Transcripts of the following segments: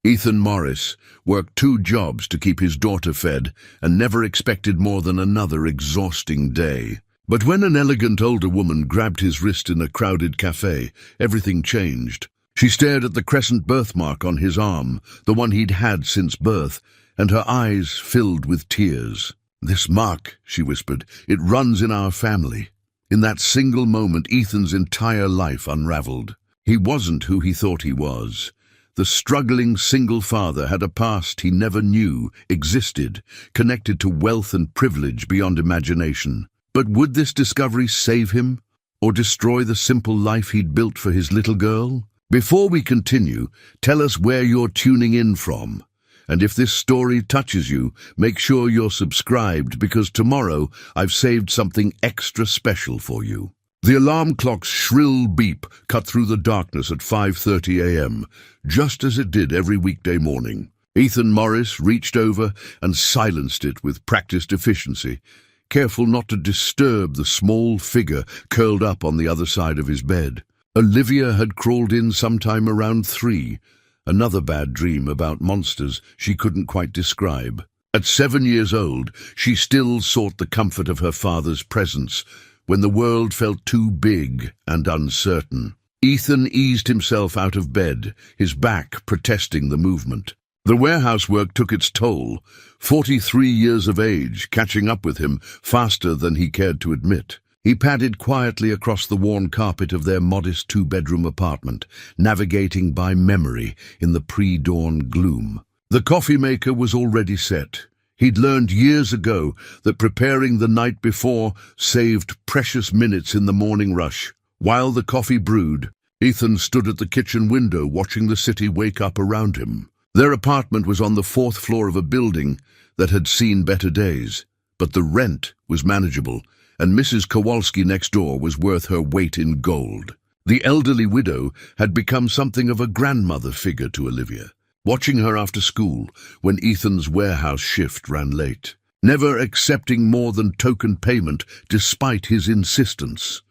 Ethan Morris worked 2 jobs to keep his daughter fed and never expected more than another exhausting day. But when an elegant older woman grabbed his wrist in a crowded cafe, everything changed. She stared at the crescent birthmark on his arm, the one he'd had since birth, and her eyes filled with tears. "This mark," she whispered, "it runs in our family." In that single moment, Ethan's entire life unraveled. He wasn't who he thought he was. The struggling single father had a past he never knew existed, connected to wealth and privilege beyond imagination. But would this discovery save him, or destroy the simple life he'd built for his little girl? Before we continue, tell us where you're tuning in from. And if this story touches you, make sure you're subscribed, because tomorrow I've saved something extra special for you. The alarm clock's shrill beep cut through the darkness at 5:30 a.m., just as it did every weekday morning. Ethan Morris reached over and silenced it with practiced efficiency, careful not to disturb the small figure curled up on the other side of his bed. Olivia had crawled in sometime around 3, another bad dream about monsters she couldn't quite describe. At 7 years old, she still sought the comfort of her father's presence, when the world felt too big and uncertain. Ethan eased himself out of bed, his back protesting the movement. The warehouse work took its toll, 43 years of age, catching up with him faster than he cared to admit. He padded quietly across the worn carpet of their modest 2-bedroom apartment, navigating by memory in the pre-dawn gloom. The coffee maker was already set. He'd learned years ago that preparing the night before saved precious minutes in the morning rush. While the coffee brewed, Ethan stood at the kitchen window watching the city wake up around him. Their apartment was on the 4th floor of a building that had seen better days, but the rent was manageable, and Mrs. Kowalski next door was worth her weight in gold. The elderly widow had become something of a grandmother figure to Olivia, watching her after school when Ethan's warehouse shift ran late, never accepting more than token payment despite his insistence.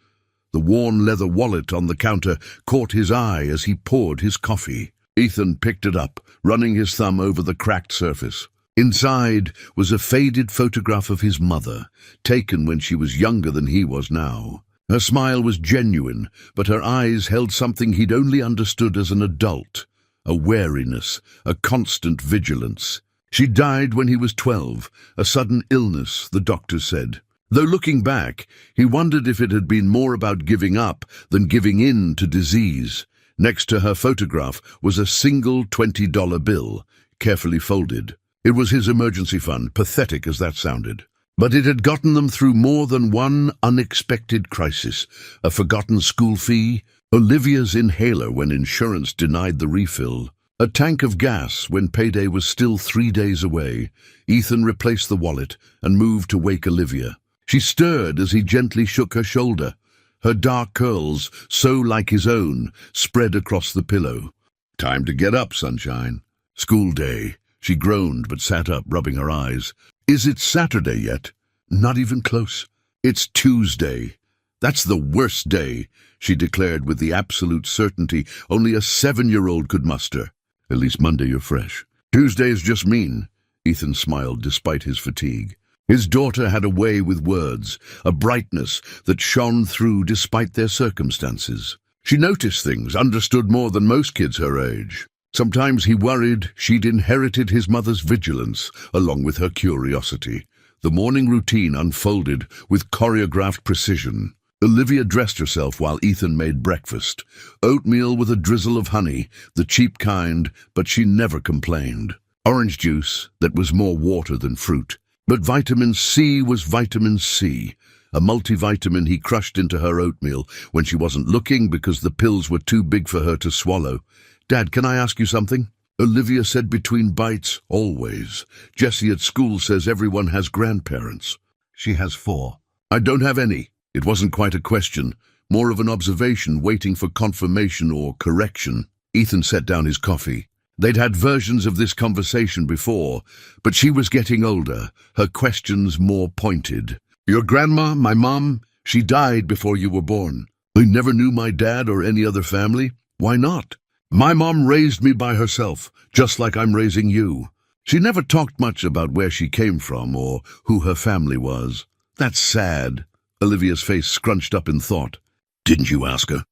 The worn leather wallet on the counter caught his eye as he poured his coffee. Ethan picked it up, running his thumb over the cracked surface. Inside was a faded photograph of his mother, taken when she was younger than he was now. Her smile was genuine, but her eyes held something he'd only understood as an adult. A wariness, a constant vigilance. She died when he was 12, a sudden illness, the doctors said. Though looking back, he wondered if it had been more about giving up than giving in to disease. Next to her photograph was a single $20 bill, carefully folded. It was his emergency fund, pathetic as that sounded. But it had gotten them through more than one unexpected crisis. A forgotten school fee, Olivia's inhaler when insurance denied the refill, a tank of gas when payday was still 3 days away. Ethan replaced the wallet and moved to wake Olivia. She stirred as he gently shook her shoulder. Her dark curls, so like his own, spread across the pillow. "Time to get up, sunshine." "School day." She groaned but sat up, rubbing her eyes. "Is it Saturday yet?" "Not even close. It's Tuesday." "That's the worst day," she declared with the absolute certainty only a 7-year-old could muster. "At least Monday you're fresh." "Tuesday's just mean." Ethan smiled despite his fatigue. His daughter had a way with words, a brightness that shone through despite their circumstances. She noticed things, understood more than most kids her age. Sometimes he worried she'd inherited his mother's vigilance, along with her curiosity. The morning routine unfolded with choreographed precision. Olivia dressed herself while Ethan made breakfast. Oatmeal with a drizzle of honey, the cheap kind, but she never complained. Orange juice that was more water than fruit. But vitamin C was vitamin C, a multivitamin he crushed into her oatmeal when she wasn't looking because the pills were too big for her to swallow. "Dad, can I ask you something?" Olivia said between bites, "Always. Jessie at school says everyone has grandparents." "She has 4. "I don't have any." It wasn't quite a question, more of an observation waiting for confirmation or correction. Ethan set down his coffee. They'd had versions of this conversation before, but she was getting older, her questions more pointed. "Your grandma, my mom, she died before you were born." "I never knew my dad or any other family." "Why not?" My mom raised me by herself, just like I'm raising you. She never talked much about where she came from or who her family was. That's sad. Olivia's face scrunched up in thought. Didn't you ask her?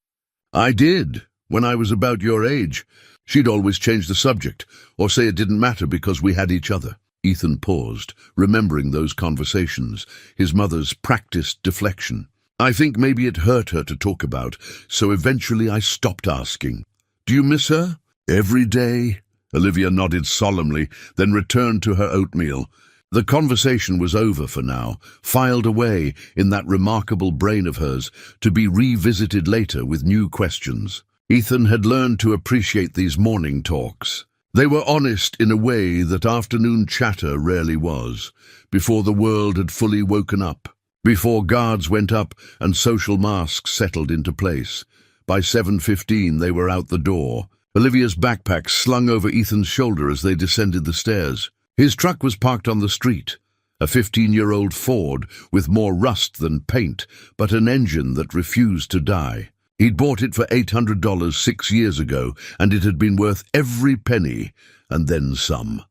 I did, when I was about your age. She'd always change the subject, or say it didn't matter because we had each other. Ethan paused, remembering those conversations, his mother's practiced deflection. I think maybe it hurt her to talk about, so eventually I stopped asking. Do you miss her? Every day? Olivia nodded solemnly, then returned to her oatmeal. The conversation was over for now, filed away in that remarkable brain of hers, to be revisited later with new questions. Ethan had learned to appreciate these morning talks. They were honest in a way that afternoon chatter rarely was, before the world had fully woken up, before guards went up and social masks settled into place. By 7:15 they were out the door, Olivia's backpack slung over Ethan's shoulder as they descended the stairs. His truck was parked on the street, a 15-year-old Ford with more rust than paint, but an engine that refused to die. He'd bought it for $800 6 years ago, and it had been worth every penny, and then some.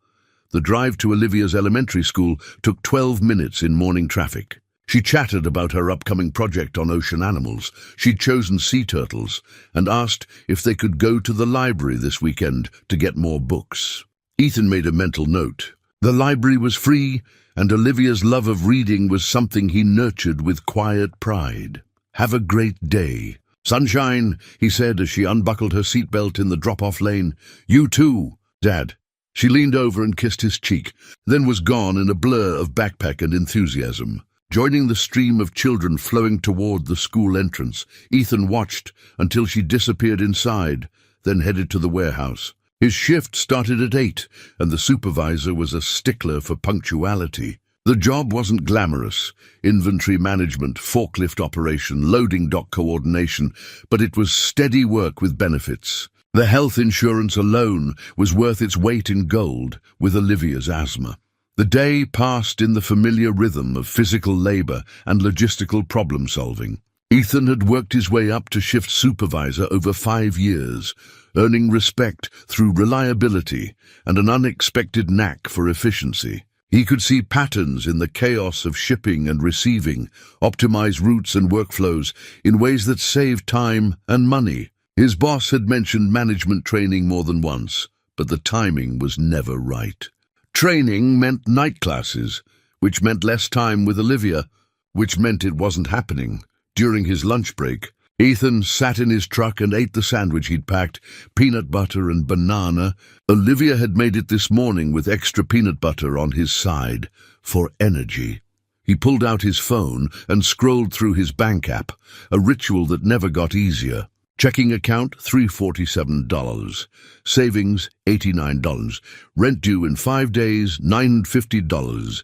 The drive to Olivia's elementary school took 12 minutes in morning traffic. She chatted about her upcoming project on ocean animals. She'd chosen sea turtles, and asked if they could go to the library this weekend to get more books. Ethan made a mental note. The library was free, and Olivia's love of reading was something he nurtured with quiet pride. Have a great day. Sunshine, he said as she unbuckled her seatbelt in the drop-off lane. You too, Dad. She leaned over and kissed his cheek, then was gone in a blur of backpack and enthusiasm. Joining the stream of children flowing toward the school entrance, Ethan watched until she disappeared inside, then headed to the warehouse. His shift started at 8, and the supervisor was a stickler for punctuality. The job wasn't glamorous, inventory management, forklift operation, loading dock coordination, but it was steady work with benefits. The health insurance alone was worth its weight in gold with Olivia's asthma. The day passed in the familiar rhythm of physical labor and logistical problem-solving. Ethan had worked his way up to shift supervisor over 5 years, earning respect through reliability and an unexpected knack for efficiency. He could see patterns in the chaos of shipping and receiving, optimize routes and workflows in ways that saved time and money. His boss had mentioned management training more than once, but the timing was never right. Training meant night classes, which meant less time with Olivia, which meant it wasn't happening. During his lunch break, Ethan sat in his truck and ate the sandwich he'd packed, peanut butter and banana. Olivia had made it this morning with extra peanut butter on his side, for energy. He pulled out his phone and scrolled through his bank app, a ritual that never got easier. Checking account, $347. Savings, $89. Rent due in 5 days, $950.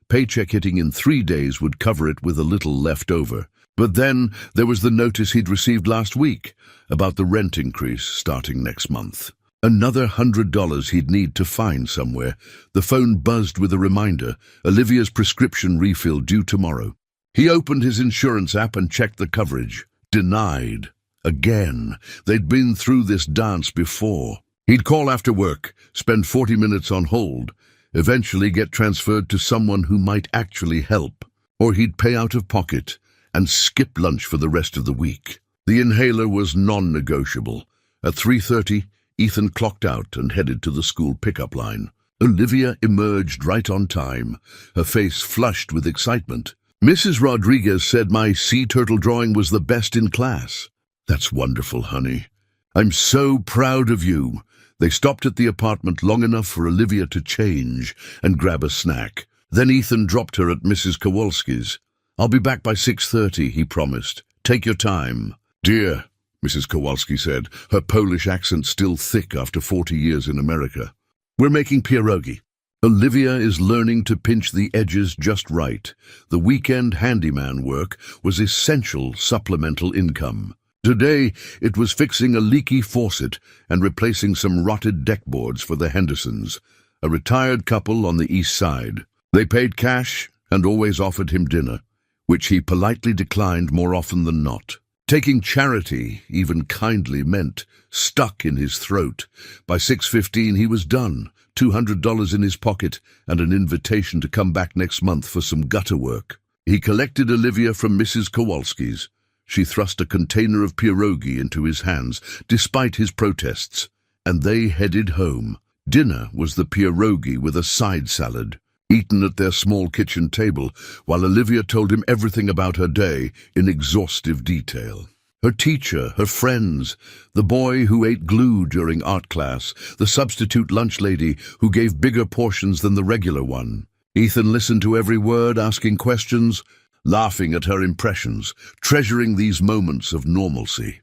Paycheck hitting in 3 days would cover it with a little left over. But then there was the notice he'd received last week about the rent increase starting next month. Another $100 he'd need to find somewhere. The phone buzzed with a reminder, Olivia's prescription refill due tomorrow. He opened his insurance app and checked the coverage. Denied. Again. They'd been through this dance before. He'd call after work, spend 40 minutes on hold, eventually get transferred to someone who might actually help. Or he'd pay out of pocket and skip lunch for the rest of the week. The inhaler was non-negotiable. At 3:30, Ethan clocked out and headed to the school pickup line. Olivia emerged right on time, her face flushed with excitement. Mrs. Rodriguez said my sea turtle drawing was the best in class. That's wonderful, honey. I'm so proud of you. They stopped at the apartment long enough for Olivia to change and grab a snack. Then Ethan dropped her at Mrs. Kowalski's. I'll be back by 6:30, he promised. Take your time. Dear, Mrs. Kowalski said, her Polish accent still thick after 40 years in America. We're making pierogi. Olivia is learning to pinch the edges just right. The weekend handyman work was essential supplemental income. Today, it was fixing a leaky faucet and replacing some rotted deckboards for the Hendersons, a retired couple on the east side. They paid cash and always offered him dinner, which he politely declined more often than not. Taking charity, even kindly meant, stuck in his throat. By 6:15 he was done, $200 in his pocket and an invitation to come back next month for some gutter work. He collected Olivia from Mrs. Kowalski's. She thrust a container of pierogi into his hands, despite his protests, and they headed home. Dinner was the pierogi with a side salad, eaten at their small kitchen table, while Olivia told him everything about her day in exhaustive detail. Her teacher, her friends, the boy who ate glue during art class, the substitute lunch lady who gave bigger portions than the regular one. Ethan listened to every word, asking questions, laughing at her impressions, treasuring these moments of normalcy.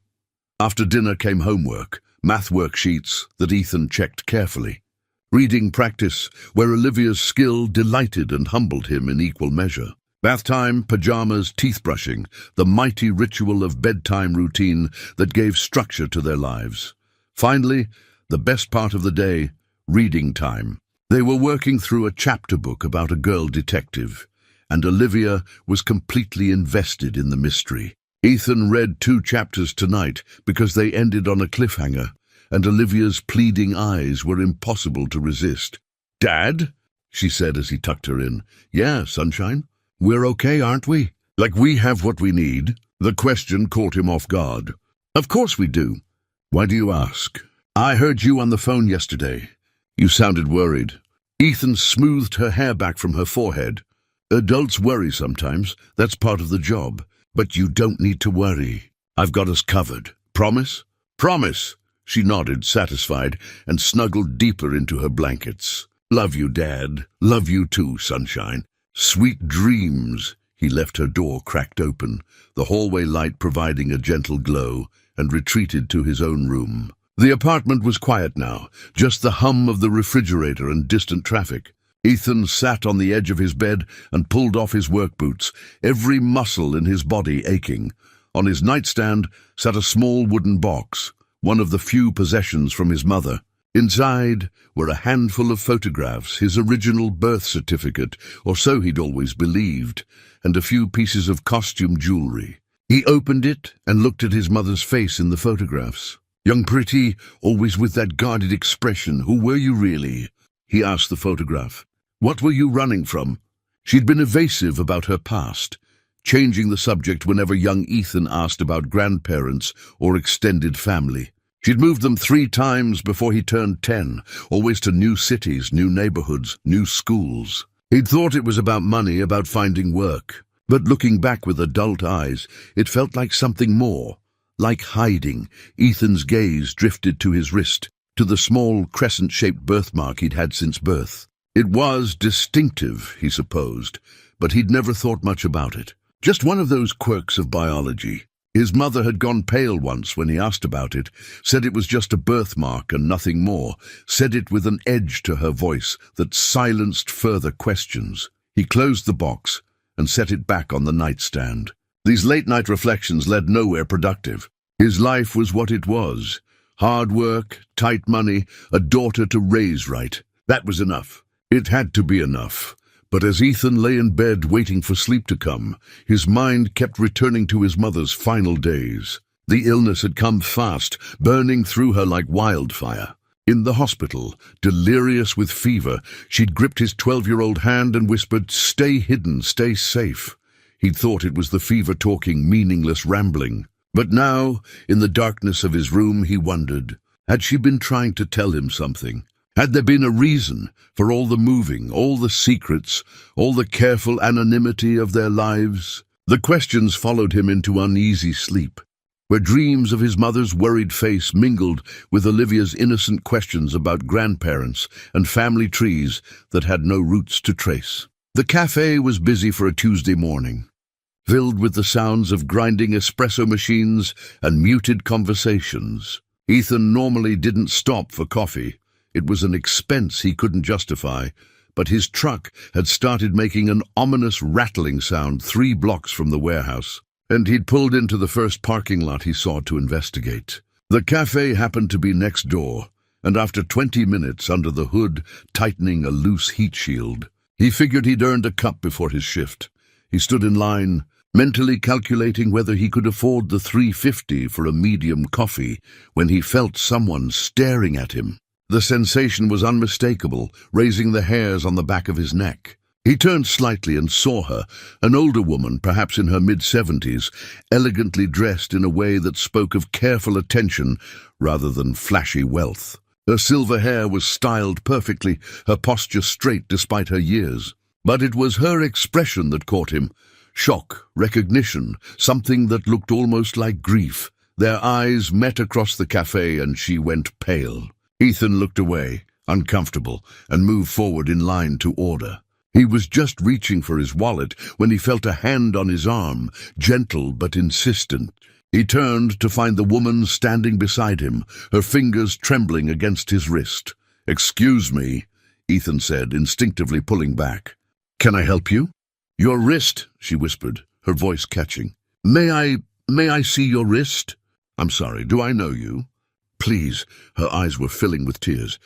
After dinner came homework, math worksheets that Ethan checked carefully. Reading practice, where Olivia's skill delighted and humbled him in equal measure. Bath time, pajamas, teeth brushing, the mighty ritual of bedtime routine that gave structure to their lives. Finally, the best part of the day, reading time. They were working through a chapter book about a girl detective, and Olivia was completely invested in the mystery. Ethan read 2 chapters tonight because they ended on a cliffhanger, and Olivia's pleading eyes were impossible to resist. "Dad?" she said as he tucked her in. "Yeah, sunshine? We're okay, aren't we? Like we have what we need?" The question caught him off guard. "Of course we do. Why do you ask?" "I heard you on the phone yesterday. You sounded worried." Ethan smoothed her hair back from her forehead. "Adults worry sometimes. That's part of the job. But you don't need to worry. I've got us covered. Promise?" "Promise." She nodded, satisfied, and snuggled deeper into her blankets. "Love you, Dad. Love you too, sunshine. Sweet dreams." He left her door cracked open, the hallway light providing a gentle glow, and retreated to his own room. The apartment was quiet now, just the hum of the refrigerator and distant traffic. Ethan sat on the edge of his bed and pulled off his work boots, every muscle in his body aching. On his nightstand sat a small wooden box, one of the few possessions from his mother. Inside were a handful of photographs, his original birth certificate, or so he'd always believed, and a few pieces of costume jewelry. He opened it and looked at his mother's face in the photographs. "Young pretty, always with that guarded expression. Who were you really?" he asked the photograph. "What were you running from?" She'd been evasive about her past, changing the subject whenever young Ethan asked about grandparents or extended family. She'd moved them 3 times before he turned 10, always to new cities, new neighborhoods, new schools. He'd thought it was about money, about finding work. But looking back with adult eyes, it felt like something more. Like hiding, Ethan's gaze drifted to his wrist, to the small crescent-shaped birthmark he'd had since birth. It was distinctive, he supposed, but he'd never thought much about it. Just one of those quirks of biology. His mother had gone pale once when he asked about it, said it was just a birthmark and nothing more, said it with an edge to her voice that silenced further questions. He closed the box and set it back on the nightstand. These late-night reflections led nowhere productive. His life was what it was. Hard work, tight money, a daughter to raise right. That was enough. It had to be enough. But as Ethan lay in bed waiting for sleep to come, his mind kept returning to his mother's final days. The illness had come fast, burning through her like wildfire. In the hospital, delirious with fever, she'd gripped his 12-year-old hand and whispered, "Stay hidden, stay safe." He'd thought it was the fever talking, meaningless rambling. But now, in the darkness of his room, he wondered, had she been trying to tell him something? Had there been a reason for all the moving, all the secrets, all the careful anonymity of their lives? The questions followed him into uneasy sleep, where dreams of his mother's worried face mingled with Olivia's innocent questions about grandparents and family trees that had no roots to trace. The cafe was busy for a Tuesday morning, filled with the sounds of grinding espresso machines and muted conversations. Ethan normally didn't stop for coffee. It was an expense he couldn't justify, but his truck had started making an ominous rattling sound 3 blocks from the warehouse, and he'd pulled into the first parking lot he saw to investigate. The cafe happened to be next door, and after 20 minutes under the hood, tightening a loose heat shield, he figured he'd earned a cup before his shift. He stood in line, mentally calculating whether he could afford the $3.50 for a medium coffee when he felt someone staring at him. The sensation was unmistakable, raising the hairs on the back of his neck. He turned slightly and saw her, an older woman, perhaps in her mid-70s, elegantly dressed in a way that spoke of careful attention rather than flashy wealth. Her silver hair was styled perfectly, her posture straight despite her years. But it was her expression that caught him. Shock, recognition, something that looked almost like grief. Their eyes met across the cafe and she went pale. Ethan looked away, uncomfortable, and moved forward in line to order. He was just reaching for his wallet when he felt a hand on his arm, gentle but insistent. He turned to find the woman standing beside him, her fingers trembling against his wrist. "Excuse me," Ethan said, instinctively pulling back. "Can I help you?" "Your wrist," she whispered, her voice catching. May I see your wrist?" "I'm sorry, do I know you?" "Please," her eyes were filling with tears.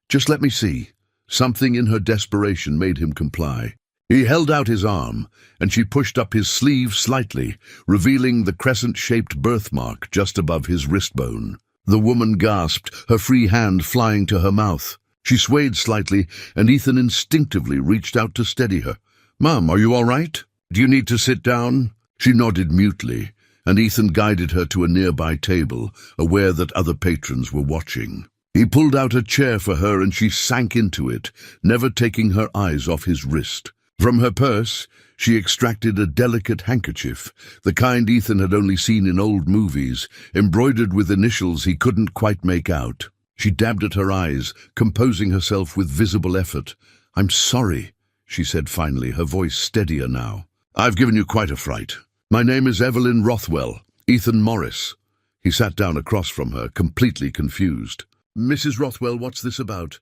"Just let me see." Something in her desperation made him comply. He held out his arm, and she pushed up his sleeve slightly, revealing the crescent-shaped birthmark just above his wrist bone. The woman gasped, her free hand flying to her mouth. She swayed slightly, and Ethan instinctively reached out to steady her. "Mom, are you all right? Do you need to sit down?" She nodded mutely, and Ethan guided her to a nearby table, aware that other patrons were watching. He pulled out a chair for her and she sank into it, never taking her eyes off his wrist. From her purse, she extracted a delicate handkerchief, the kind Ethan had only seen in old movies, embroidered with initials he couldn't quite make out. She dabbed at her eyes, composing herself with visible effort. "I'm sorry," she said finally, her voice steadier now. "I've given you quite a fright. My name is Evelyn Rothwell, Ethan Morris." He sat down across from her, completely confused. "Mrs. Rothwell, what's this about?"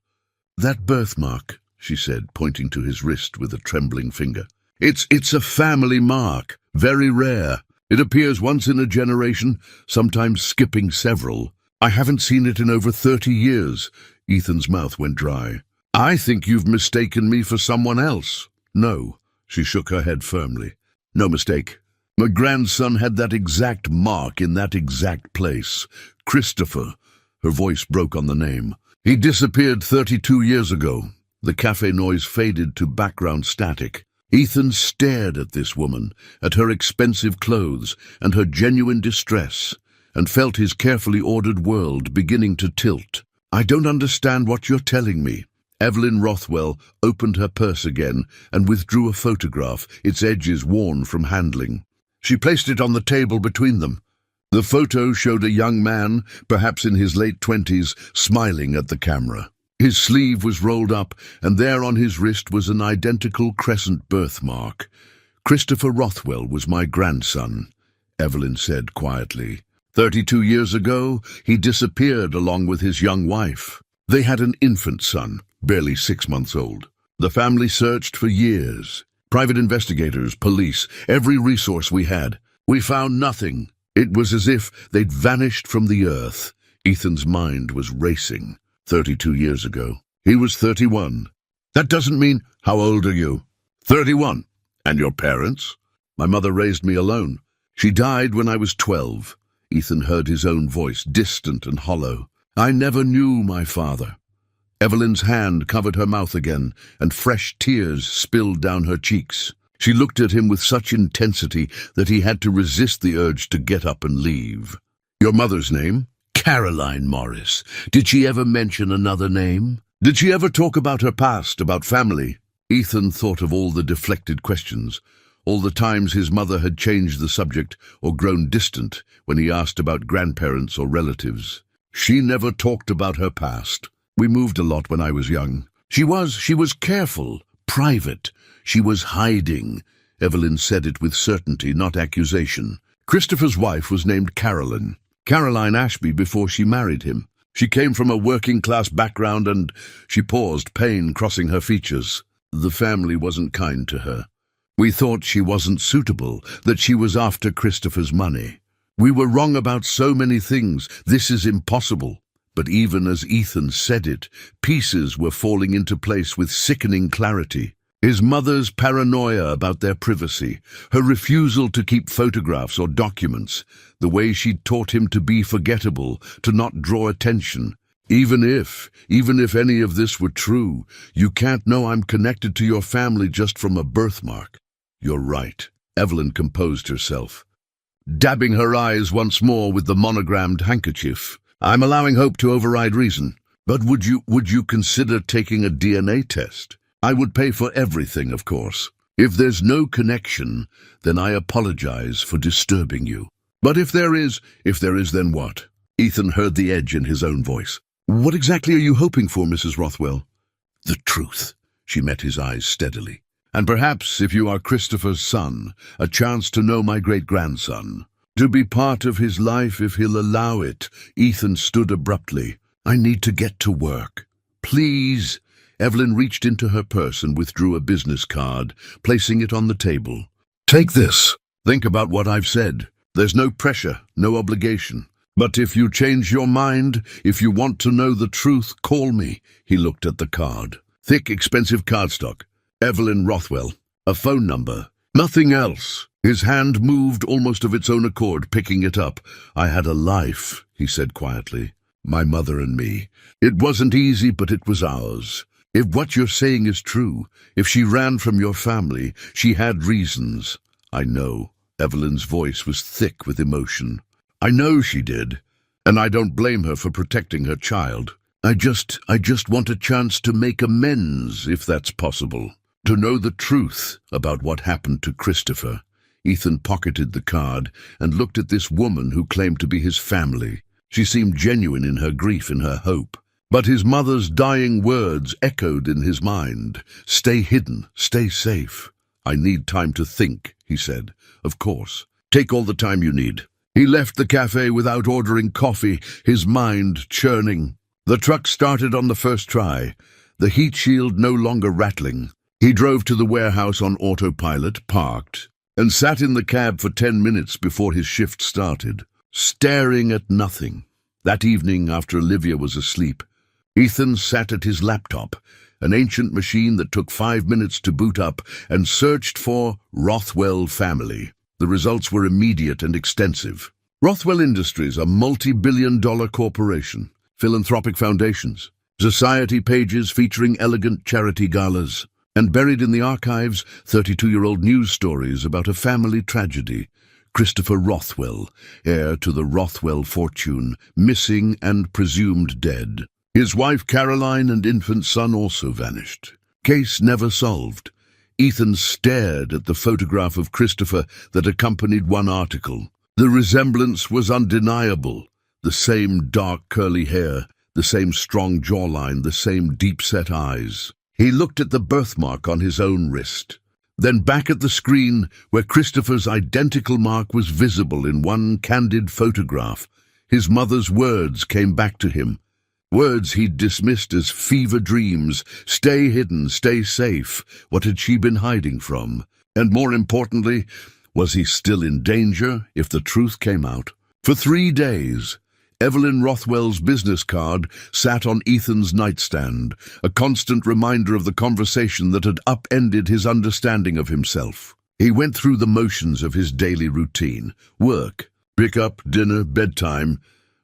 "That birthmark," she said, pointing to his wrist with a trembling finger. It's a family mark, very rare. It appears once in a generation, sometimes skipping several. I haven't seen it in over 30 years. Ethan's mouth went dry. I think you've mistaken me for someone else." "No," she shook her head firmly. "No mistake. My grandson had that exact mark in that exact place. Christopher." Her voice broke on the name. "He disappeared 32 years ago." The cafe noise faded to background static. Ethan stared at this woman, at her expensive clothes and her genuine distress, and felt his carefully ordered world beginning to tilt. "I don't understand what you're telling me." Evelyn Rothwell opened her purse again and withdrew a photograph, its edges worn from handling. She placed it on the table between them. The photo showed a young man, perhaps in his late 20s, smiling at the camera. His sleeve was rolled up, and there on his wrist was an identical crescent birthmark. "Christopher Rothwell was my grandson," Evelyn said quietly. 32 years ago, he disappeared along with his young wife. They had an infant son, barely 6 months old. The family searched for years. Private investigators, police, every resource we had. We found nothing. It was as if they'd vanished from the earth. Ethan's mind was racing. 32 years ago. He was 31. "That doesn't mean—" "How old are you?" 31. "And your parents?" "My mother raised me alone. She died when I was 12. Ethan heard his own voice, distant and hollow. "I never knew my father." Evelyn's hand covered her mouth again, and fresh tears spilled down her cheeks. She looked at him with such intensity that he had to resist the urge to get up and leave. "Your mother's name?" "Caroline Morris. Did she ever mention another name? Did she ever talk about her past, about family?" Ethan thought of all the deflected questions, all the times his mother had changed the subject or grown distant when he asked about grandparents or relatives. "She never talked about her past. We moved a lot when I was young. She was careful, private. She was hiding." Evelyn said it with certainty, not accusation. "Christopher's wife was named Caroline Ashby before she married him. She came from a working-class background and—" She paused, pain crossing her features. "The family wasn't kind to her. We thought she wasn't suitable, that she was after Christopher's money. We were wrong about so many things. This is impossible." But even as Ethan said it, pieces were falling into place with sickening clarity. His mother's paranoia about their privacy, her refusal to keep photographs or documents, the way she'd taught him to be forgettable, to not draw attention. Even if any of this were true, you can't know I'm connected to your family just from a birthmark. You're right. Evelyn composed herself, dabbing her eyes once more with the monogrammed handkerchief. I'm allowing hope to override reason. But would you consider taking a DNA test? I would pay for everything, of course. If there's no connection, then I apologize for disturbing you. But if there is, then what? Ethan heard the edge in his own voice. What exactly are you hoping for, Mrs. Rothwell? The truth. She met his eyes steadily. And perhaps, if you are Christopher's son, a chance to know my great-grandson. To be part of his life if he'll allow it. Ethan stood abruptly. I need to get to work. Please. Evelyn reached into her purse and withdrew a business card, placing it on the table. Take this. Think about what I've said. There's no pressure, no obligation. But if you change your mind, if you want to know the truth, call me. He looked at the card. Thick, expensive cardstock. Evelyn Rothwell. A phone number. Nothing else. His hand moved almost of its own accord, picking it up. I had a life, he said quietly. My mother and me. It wasn't easy, but it was ours. If what you're saying is true, if she ran from your family, she had reasons. I know. Evelyn's voice was thick with emotion. I know she did, and I don't blame her for protecting her child. I just want a chance to make amends, if that's possible. To know the truth about what happened to Christopher. Ethan pocketed the card and looked at this woman who claimed to be his family. She seemed genuine in her grief, in her hope. But his mother's dying words echoed in his mind. Stay hidden, stay safe. I need time to think, he said. Of course. Take all the time you need. He left the cafe without ordering coffee, his mind churning. The truck started on the first try, the heat shield no longer rattling. He drove to the warehouse on autopilot, parked, and sat in the cab for 10 minutes before his shift started, staring at nothing. That evening, after Olivia was asleep, Ethan sat at his laptop, an ancient machine that took 5 minutes to boot up, and searched for Rothwell family. The results were immediate and extensive. Rothwell Industries, a multi-billion-dollar corporation, philanthropic foundations, society pages featuring elegant charity galas, and buried in the archives, 32-year-old news stories about a family tragedy. Christopher Rothwell, heir to the Rothwell fortune, missing and presumed dead. His wife Caroline and infant son also vanished. Case never solved. Ethan stared at the photograph of Christopher that accompanied one article. The resemblance was undeniable. The same dark curly hair, the same strong jawline, the same deep-set eyes. He looked at the birthmark on his own wrist. Then back at the screen, where Christopher's identical mark was visible in one candid photograph, his mother's words came back to him. Words he'd dismissed as fever dreams. Stay hidden, stay safe. What had she been hiding from? And more importantly, was he still in danger if the truth came out? For 3 days, Evelyn Rothwell's business card sat on Ethan's nightstand, a constant reminder of the conversation that had upended his understanding of himself. He went through the motions of his daily routine. Work, pick up, dinner, bedtime.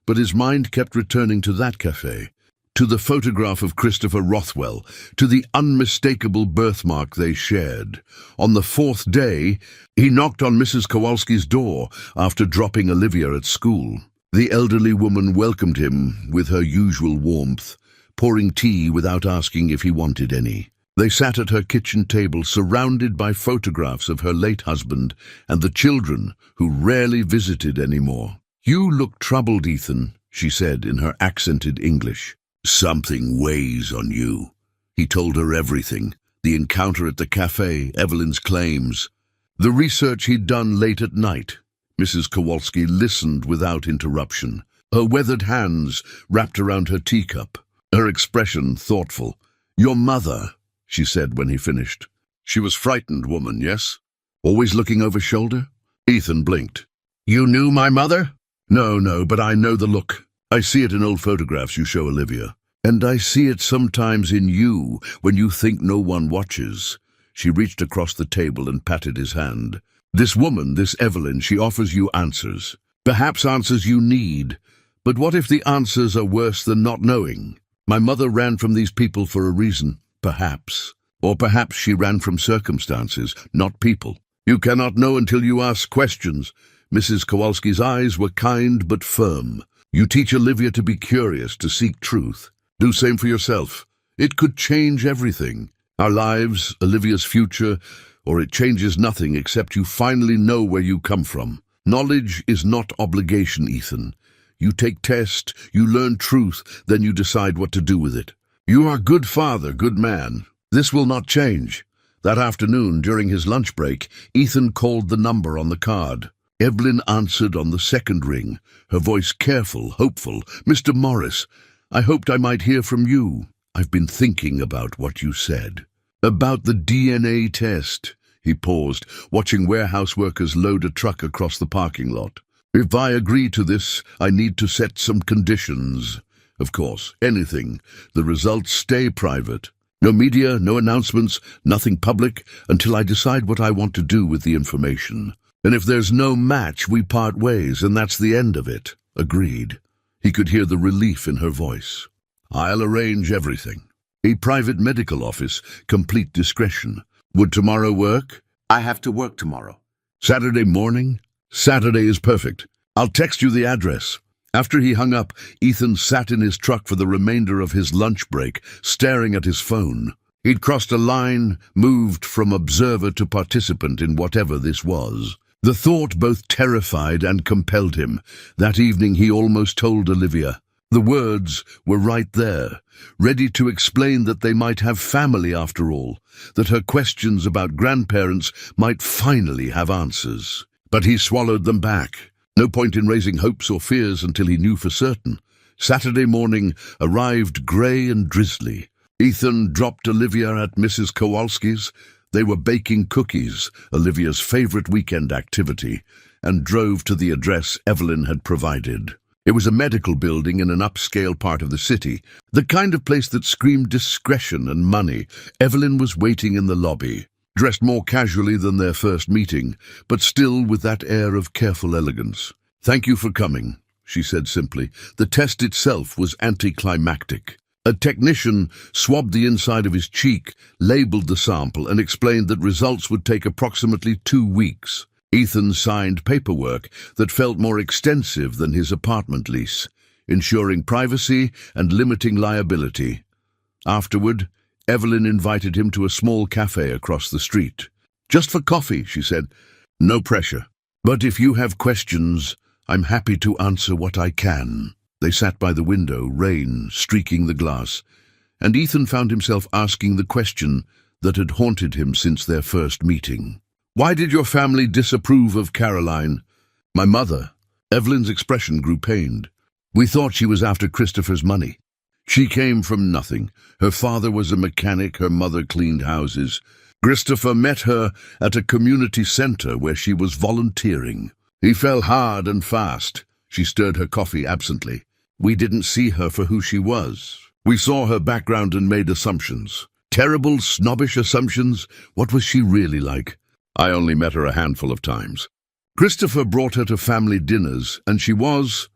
But his mind kept returning to that cafe, to the photograph of Christopher Rothwell, to the unmistakable birthmark they shared. On the 4th day, he knocked on Mrs. Kowalski's door after dropping Olivia at school. The elderly woman welcomed him with her usual warmth, pouring tea without asking if he wanted any. They sat at her kitchen table, surrounded by photographs of her late husband and the children who rarely visited anymore. You look troubled, Ethan, she said in her accented English. Something weighs on you. He told her everything. The encounter at the cafe, Evelyn's claims, the research he'd done late at night. Mrs. Kowalski listened without interruption, her weathered hands wrapped around her teacup, her expression thoughtful. Your mother, she said when he finished. She was frightened woman, yes? Always looking over shoulder? Ethan blinked. You knew my mother? No, but I know the look. I see it in old photographs you show Olivia. And I see it sometimes in you when you think no one watches. She reached across the table and patted his hand. This woman, this Evelyn, she offers you answers. Perhaps answers you need. But what if the answers are worse than not knowing? My mother ran from these people for a reason, perhaps. Or perhaps she ran from circumstances, not people. You cannot know until you ask questions. Mrs. Kowalski's eyes were kind but firm. You teach Olivia to be curious, to seek truth. Do same for yourself. It could change everything. Our lives, Olivia's future, or it changes nothing except you finally know where you come from. Knowledge is not obligation, Ethan. You take test, you learn truth, then you decide what to do with it. You are good father, good man. This will not change. That afternoon, during his lunch break, Ethan called the number on the card. Evelyn answered on the second ring, her voice careful, hopeful. Mr. Morris, I hoped I might hear from you. I've been thinking about what you said. About the DNA test. He paused, watching warehouse workers load a truck across the parking lot. If I agree to this, I need to set some conditions. Of course, anything. The results stay private. No media, no announcements, nothing public, until I decide what I want to do with the information. And if there's no match, we part ways, and that's the end of it. Agreed. He could hear the relief in her voice. I'll arrange everything. A private medical office, complete discretion. Would tomorrow work? I have to work tomorrow. Saturday morning? Saturday is perfect. I'll text you the address. After he hung up, Ethan sat in his truck for the remainder of his lunch break, staring at his phone. He'd crossed a line, moved from observer to participant in whatever this was. The thought both terrified and compelled him. That evening he almost told Olivia. The words were right there, ready to explain that they might have family after all, that her questions about grandparents might finally have answers. But he swallowed them back. No point in raising hopes or fears until he knew for certain. Saturday morning arrived grey and drizzly. Ethan dropped Olivia at Mrs. Kowalski's. They were baking cookies, Olivia's favorite weekend activity, and drove to the address Evelyn had provided. It was a medical building in an upscale part of the city, the kind of place that screamed discretion and money. Evelyn was waiting in the lobby, dressed more casually than their first meeting, but still with that air of careful elegance. "Thank you for coming," she said simply. The test itself was anticlimactic. A technician swabbed the inside of his cheek, labeled the sample, and explained that results would take approximately 2 weeks. Ethan signed paperwork that felt more extensive than his apartment lease, ensuring privacy and limiting liability. Afterward, Evelyn invited him to a small cafe across the street. "Just for coffee," she said. "No pressure. But if you have questions, I'm happy to answer what I can." They sat by the window, rain streaking the glass, and Ethan found himself asking the question that had haunted him since their first meeting. "Why did your family disapprove of Caroline?" "My mother." Evelyn's expression grew pained. "We thought she was after Christopher's money. She came from nothing. Her father was a mechanic, her mother cleaned houses. Christopher met her at a community center where she was volunteering. He fell hard and fast." She stirred her coffee absently. "We didn't see her for who she was. We saw her background and made assumptions. Terrible, snobbish assumptions. What was she really like? I only met her a handful of times. Christopher brought her to family dinners, and she was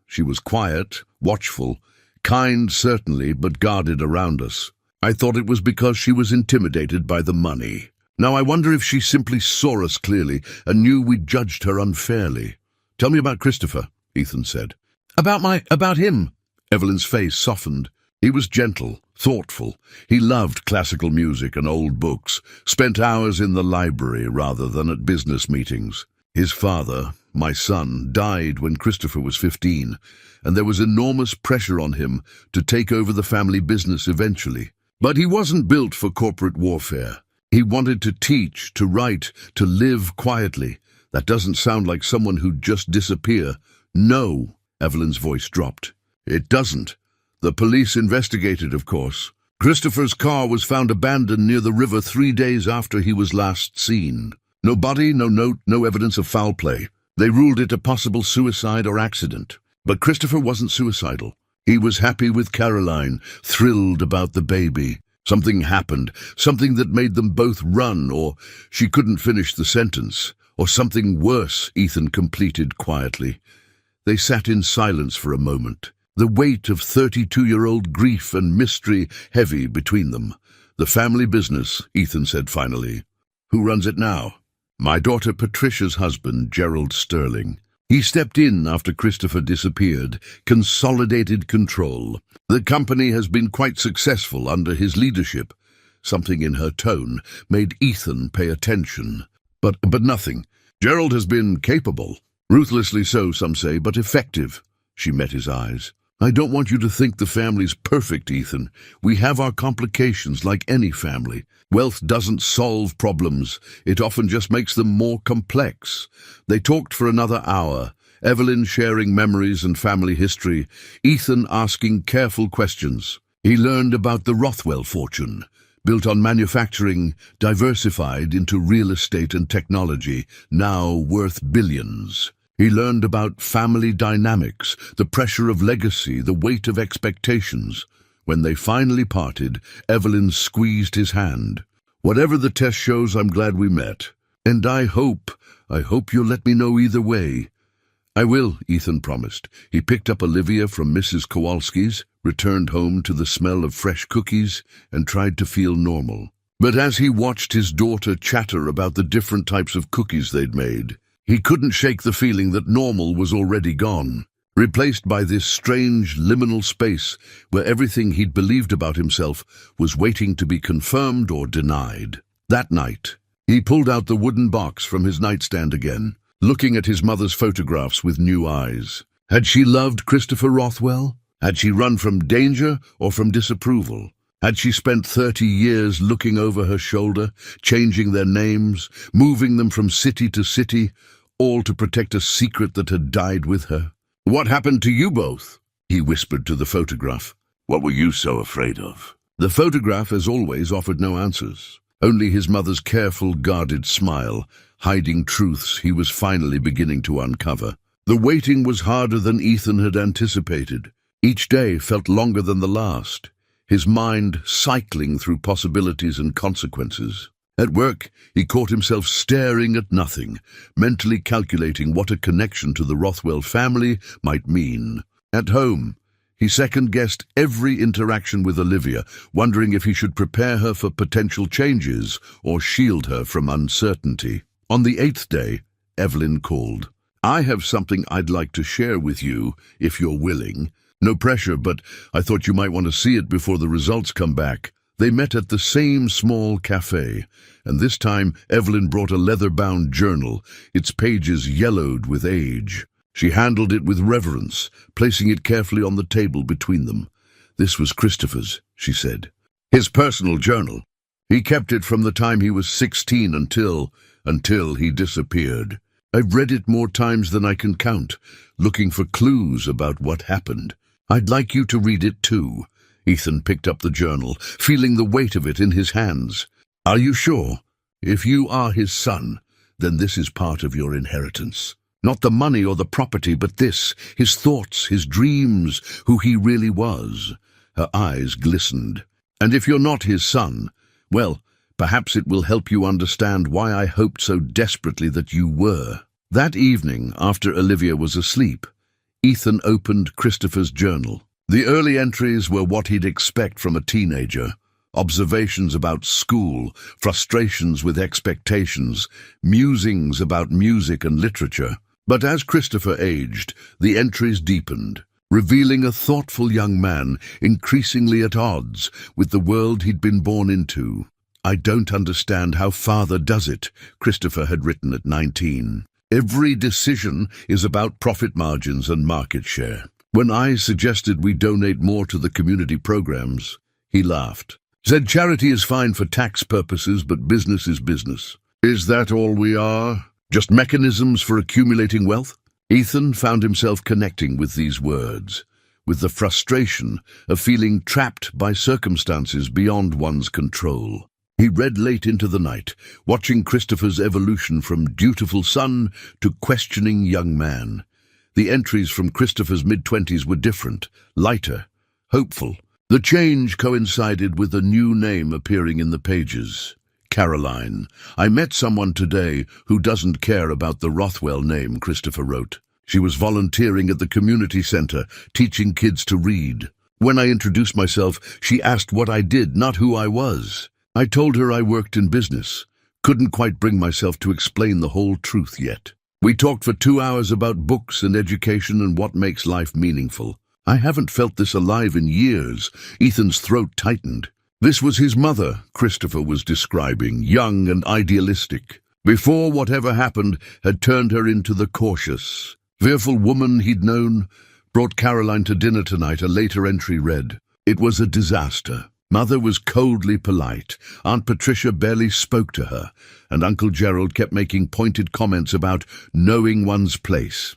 quiet, watchful, kind certainly, but guarded around us. I thought it was because she was intimidated by the money. Now I wonder if she simply saw us clearly and knew we judged her unfairly." "Tell me about Christopher," Ethan said. About him?" Evelyn's face softened. He was gentle, thoughtful. He loved classical music and old books, spent hours in the library rather than at business meetings. His father, my son, died when Christopher was 15, and there was enormous pressure on him to take over the family business eventually. But he wasn't built for corporate warfare. He wanted to teach, to write, to live quietly. That doesn't sound like someone who'd just disappear. "No," Evelyn's voice dropped. "It doesn't. The police investigated, of course. Christopher's car was found abandoned near the river 3 days after he was last seen. No body, no note, no evidence of foul play. They ruled it a possible suicide or accident. But Christopher wasn't suicidal. He was happy with Caroline, thrilled about the baby. Something happened, something that made them both run, or she couldn't finish the sentence, or something worse, Ethan completed quietly. They sat in silence for a moment, the weight of 32-year-old grief and mystery heavy between them. The family business, Ethan said finally. Who runs it now? My daughter Patricia's husband, Gerald Sterling. He stepped in after Christopher disappeared, consolidated control. The company has been quite successful under his leadership. Something in her tone made Ethan pay attention. But nothing. Gerald has been capable. Ruthlessly so, some say, but effective. She met his eyes. I don't want you to think the family's perfect, Ethan. We have our complications like any family. Wealth doesn't solve problems. It often just makes them more complex. They talked for another hour, Evelyn sharing memories and family history, Ethan asking careful questions. He learned about the Rothwell fortune, built on manufacturing, diversified into real estate and technology, now worth billions. He learned about family dynamics, the pressure of legacy, the weight of expectations. When they finally parted, Evelyn squeezed his hand. Whatever the test shows, I'm glad we met. And I hope you'll let me know either way. I will, Ethan promised. He picked up Olivia from Mrs. Kowalski's, returned home to the smell of fresh cookies, and tried to feel normal. But as he watched his daughter chatter about the different types of cookies they'd made, he couldn't shake the feeling that normal was already gone, replaced by this strange liminal space where everything he'd believed about himself was waiting to be confirmed or denied. That night, he pulled out the wooden box from his nightstand again, looking at his mother's photographs with new eyes. Had she loved Christopher Rothwell? Had she run from danger or from disapproval? Had she spent 30 years looking over her shoulder, changing their names, moving them from city to city, all to protect a secret that had died with her? What happened to you both? He whispered to the photograph. What were you so afraid of? The photograph, as always, offered no answers. Only his mother's careful, guarded smile, hiding truths he was finally beginning to uncover. The waiting was harder than Ethan had anticipated. Each day felt longer than the last, his mind cycling through possibilities and consequences. At work, he caught himself staring at nothing, mentally calculating what a connection to the Rothwell family might mean. At home, he second-guessed every interaction with Olivia, wondering if he should prepare her for potential changes or shield her from uncertainty. On the 8th day, Evelyn called. I have something I'd like to share with you, if you're willing. No pressure, but I thought you might want to see it before the results come back. They met at the same small cafe, and this time Evelyn brought a leather-bound journal, its pages yellowed with age. She handled it with reverence, placing it carefully on the table between them. This was Christopher's, she said. His personal journal. He kept it from the time he was 16 until he disappeared. I've read it more times than I can count, looking for clues about what happened. I'd like you to read it too. Ethan picked up the journal, feeling the weight of it in his hands. Are you sure? If you are his son, then this is part of your inheritance. Not the money or the property, but this, his thoughts, his dreams, who he really was. Her eyes glistened. And if you're not his son, well, perhaps it will help you understand why I hoped so desperately that you were. That evening, after Olivia was asleep, Ethan opened Christopher's journal. The early entries were what he'd expect from a teenager. Observations about school, frustrations with expectations, musings about music and literature. But as Christopher aged, the entries deepened, revealing a thoughtful young man increasingly at odds with the world he'd been born into. I don't understand how father does it, Christopher had written at 19. Every decision is about profit margins and market share. When I suggested we donate more to the community programs, he laughed. Said charity is fine for tax purposes, but business is business. Is that all we are? Just mechanisms for accumulating wealth? Ethan found himself connecting with these words, with the frustration of feeling trapped by circumstances beyond one's control. He read late into the night, watching Christopher's evolution from dutiful son to questioning young man. The entries from Christopher's mid-20s were different, lighter, hopeful, The change coincided with a new name appearing in the pages. Caroline. I met someone today who doesn't care about the Rothwell name, Christopher wrote. She was volunteering at the community center, teaching kids to read. When I introduced myself, she asked what I did, not who I was. I told her I worked in business. Couldn't quite bring myself to explain the whole truth yet. We talked for 2 hours about books and education and what makes life meaningful. I haven't felt this alive in years. Ethan's throat tightened. This was his mother, Christopher was describing, young and idealistic. Before whatever happened had turned her into the cautious, fearful woman he'd known. Brought Caroline to dinner tonight, a later entry read. It was a disaster. Mother was coldly polite. Aunt Patricia barely spoke to her, and Uncle Gerald kept making pointed comments about knowing one's place.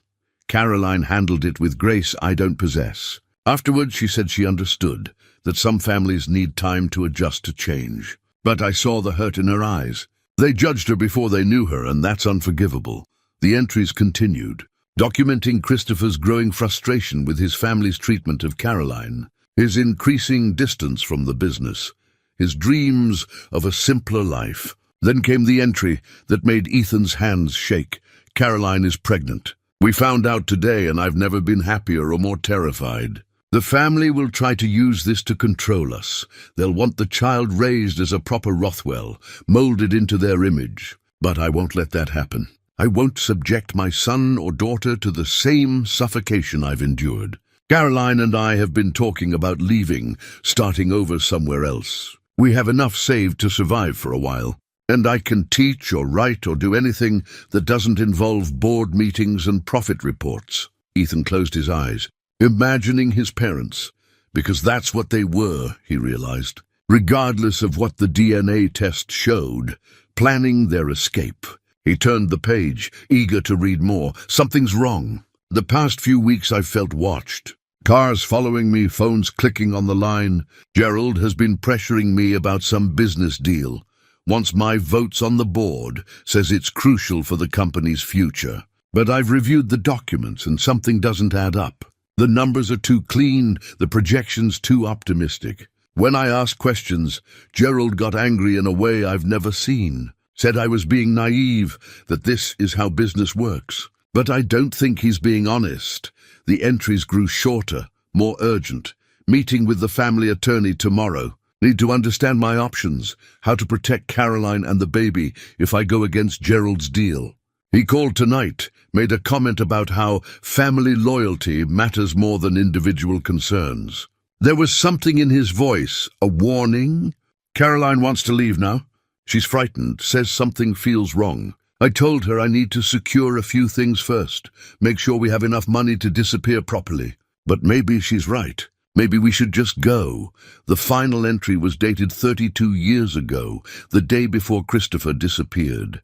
Caroline handled it with grace I don't possess. Afterwards, she said she understood that some families need time to adjust to change. But I saw the hurt in her eyes. They judged her before they knew her, and that's unforgivable. The entries continued, documenting Christopher's growing frustration with his family's treatment of Caroline, his increasing distance from the business, his dreams of a simpler life. Then came the entry that made Ethan's hands shake. Caroline is pregnant. We found out today, and I've never been happier or more terrified. The family will try to use this to control us. They'll want the child raised as a proper Rothwell, molded into their image. But I won't let that happen. I won't subject my son or daughter to the same suffocation I've endured. Caroline and I have been talking about leaving, starting over somewhere else. We have enough saved to survive for a while. And I can teach or write or do anything that doesn't involve board meetings and profit reports. Ethan closed his eyes, imagining his parents, because that's what they were, he realized. Regardless of what the DNA test showed, planning their escape. He turned the page, eager to read more. Something's wrong. The past few weeks I've felt watched. Cars following me, phones clicking on the line. Gerald has been pressuring me about some business deal. Wants my votes on the board, says it's crucial for the company's future. But I've reviewed the documents and something doesn't add up. The numbers are too clean, the projections too optimistic. When I asked questions, Gerald got angry in a way I've never seen. Said I was being naive, that this is how business works. But I don't think he's being honest. The entries grew shorter, more urgent. Meeting with the family attorney tomorrow. Need to understand my options, how to protect Caroline and the baby if I go against Gerald's deal. He called tonight, made a comment about how family loyalty matters more than individual concerns. There was something in his voice, a warning. Caroline wants to leave now. She's frightened, says something feels wrong. I told her I need to secure a few things first, make sure we have enough money to disappear properly. But maybe she's right. Maybe we should just go. The final entry was dated 32 years ago, the day before Christopher disappeared.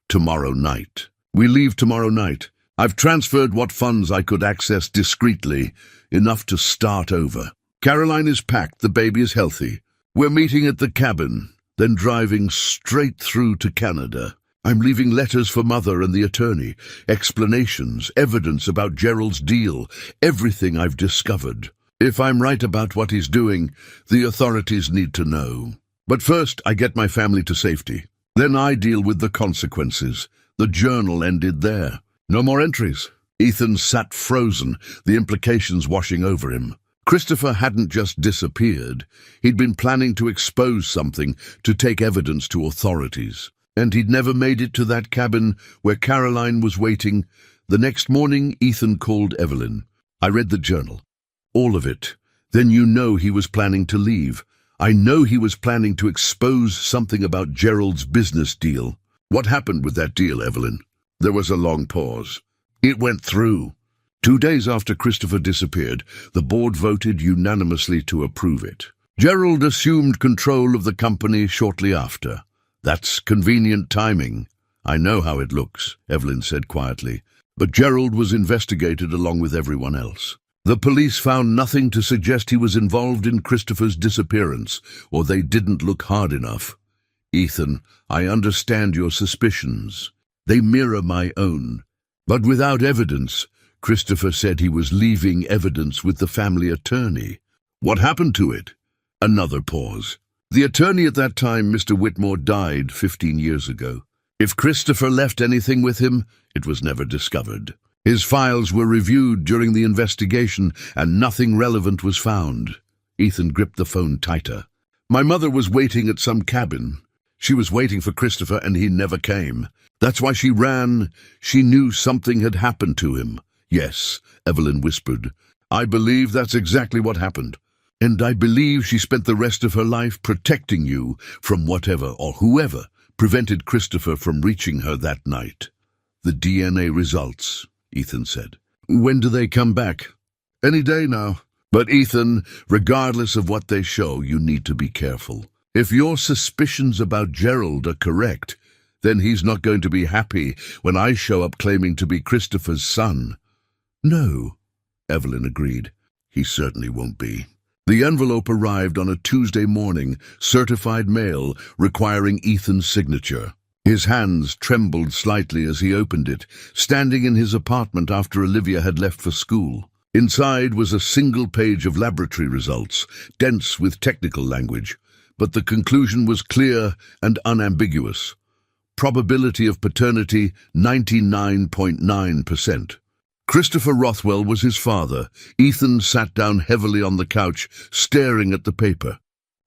Tomorrow night. We leave tomorrow night. I've transferred what funds I could access discreetly, enough to start over. Caroline is packed, the baby is healthy. We're meeting at the cabin, then driving straight through to Canada. I'm leaving letters for Mother and the attorney, explanations, evidence about Gerald's deal, everything I've discovered. If I'm right about what he's doing, the authorities need to know. But first, I get my family to safety. Then I deal with the consequences. The journal ended there. No more entries. Ethan sat frozen, the implications washing over him. Christopher hadn't just disappeared. He'd been planning to expose something, to take evidence to authorities. And he'd never made it to that cabin where Caroline was waiting. The next morning, Ethan called Evelyn. I read the journal. All of it. Then you know he was planning to leave. I know he was planning to expose something about Gerald's business deal. What happened with that deal, Evelyn? There was a long pause. It went through. 2 days after Christopher disappeared, the board voted unanimously to approve it. Gerald assumed control of the company shortly after. That's convenient timing. I know how it looks, Evelyn said quietly. But Gerald was investigated along with everyone else. The police found nothing to suggest he was involved in Christopher's disappearance, or they didn't look hard enough. Ethan, I understand your suspicions. They mirror my own. But without evidence, Christopher said he was leaving evidence with the family attorney. What happened to it? Another pause. The attorney at that time, Mr. Whitmore, died 15 years ago. If Christopher left anything with him, it was never discovered. His files were reviewed during the investigation, and nothing relevant was found. Ethan gripped the phone tighter. My mother was waiting at some cabin. She was waiting for Christopher, and he never came. That's why she ran. She knew something had happened to him. Yes, Evelyn whispered. I believe that's exactly what happened. And I believe she spent the rest of her life protecting you from whatever or whoever prevented Christopher from reaching her that night. The DNA results, Ethan said. When do they come back? Any day now. But Ethan, regardless of what they show, you need to be careful. If your suspicions about Gerald are correct, then he's not going to be happy when I show up claiming to be Christopher's son. No, Evelyn agreed. He certainly won't be. The envelope arrived on a Tuesday morning, certified mail, requiring Ethan's signature. His hands trembled slightly as he opened it, standing in his apartment after Olivia had left for school. Inside was a single page of laboratory results, dense with technical language, but the conclusion was clear and unambiguous. Probability of paternity, 99.9%. Christopher Rothwell was his father. Ethan sat down heavily on the couch, staring at the paper.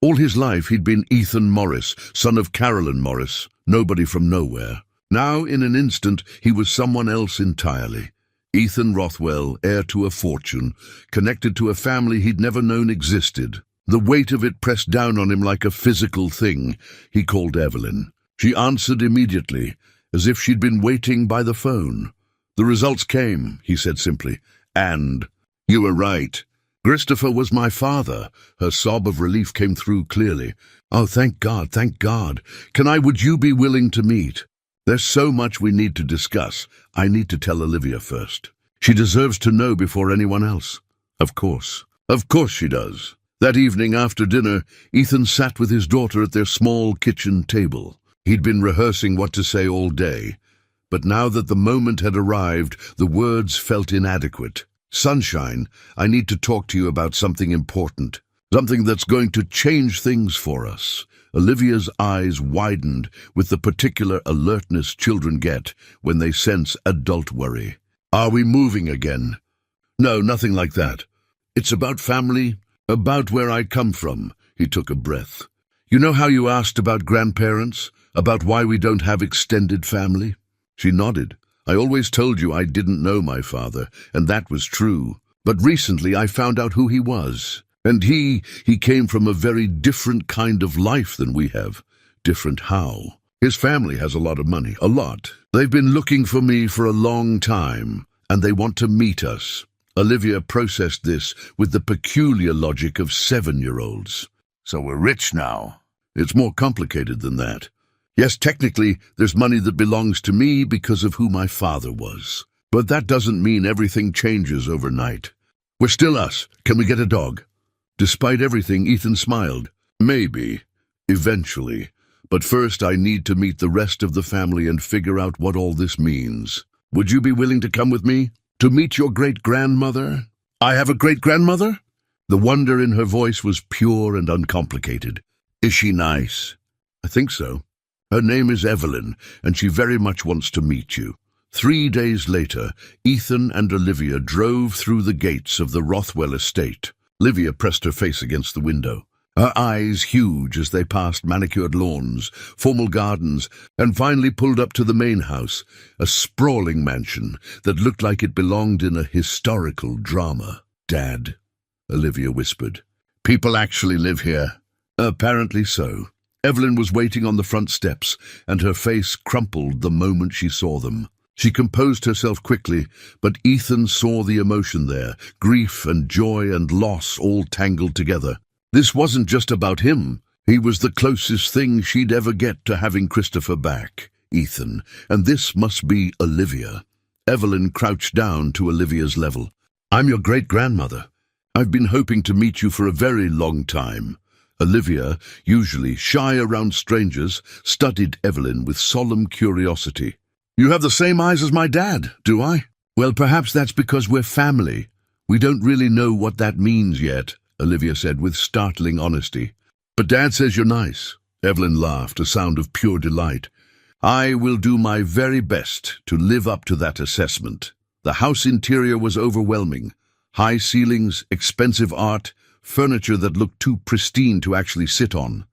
All his life he'd been Ethan Morris, son of Carolyn Morris, nobody from nowhere. Now, in an instant, he was someone else entirely. Ethan Rothwell, heir to a fortune, connected to a family he'd never known existed. The weight of it pressed down on him like a physical thing. He called Evelyn. She answered immediately, as if she'd been waiting by the phone. The results came, he said simply, and you were right. Christopher was my father. Her sob of relief came through clearly. Oh, thank God, thank God. Would you be willing to meet? There's so much we need to discuss. I need to tell Olivia first. She deserves to know before anyone else. Of course she does. That evening after dinner, Ethan sat with his daughter at their small kitchen table. He'd been rehearsing what to say all day. But now that the moment had arrived, the words felt inadequate. Sunshine, I need to talk to you about something important. Something that's going to change things for us. Olivia's eyes widened with the particular alertness children get when they sense adult worry. Are we moving again? No, nothing like that. It's about family, about where I come from. He took a breath. You know how you asked about grandparents? About why we don't have extended family? She nodded. I always told you I didn't know my father, and that was true. But recently I found out who he was. And he came from a very different kind of life than we have. Different how? His family has a lot of money, a lot. They've been looking for me for a long time, and they want to meet us. Olivia processed this with the peculiar logic of 7-year-olds. So we're rich now. It's more complicated than that. Yes, technically, there's money that belongs to me because of who my father was. But that doesn't mean everything changes overnight. We're still us. Can we get a dog? Despite everything, Ethan smiled. Maybe. Eventually. But first I need to meet the rest of the family and figure out what all this means. Would you be willing to come with me? To meet your great-grandmother? I have a great-grandmother? The wonder in her voice was pure and uncomplicated. Is she nice? I think so. Her name is Evelyn, and she very much wants to meet you. 3 days later, Ethan and Olivia drove through the gates of the Rothwell estate. Olivia pressed her face against the window, her eyes huge as they passed manicured lawns, formal gardens, and finally pulled up to the main house, a sprawling mansion that looked like it belonged in a historical drama. Dad, Olivia whispered. People actually live here. Apparently so. Evelyn was waiting on the front steps, and her face crumpled the moment she saw them. She composed herself quickly, but Ethan saw the emotion there, grief and joy and loss all tangled together. This wasn't just about him. He was the closest thing she'd ever get to having Christopher back, Ethan, and this must be Olivia. Evelyn crouched down to Olivia's level. I'm your great-grandmother. I've been hoping to meet you for a very long time. Olivia, usually shy around strangers, studied Evelyn with solemn curiosity. You have the same eyes as my dad, do I? Well, perhaps that's because we're family. We don't really know what that means yet. Olivia said with startling honesty. But Dad says you're nice. Evelyn laughed, a sound of pure delight. I will do my very best to live up to that assessment. The house interior was overwhelming. High ceilings, expensive art, furniture that looked too pristine to actually sit on.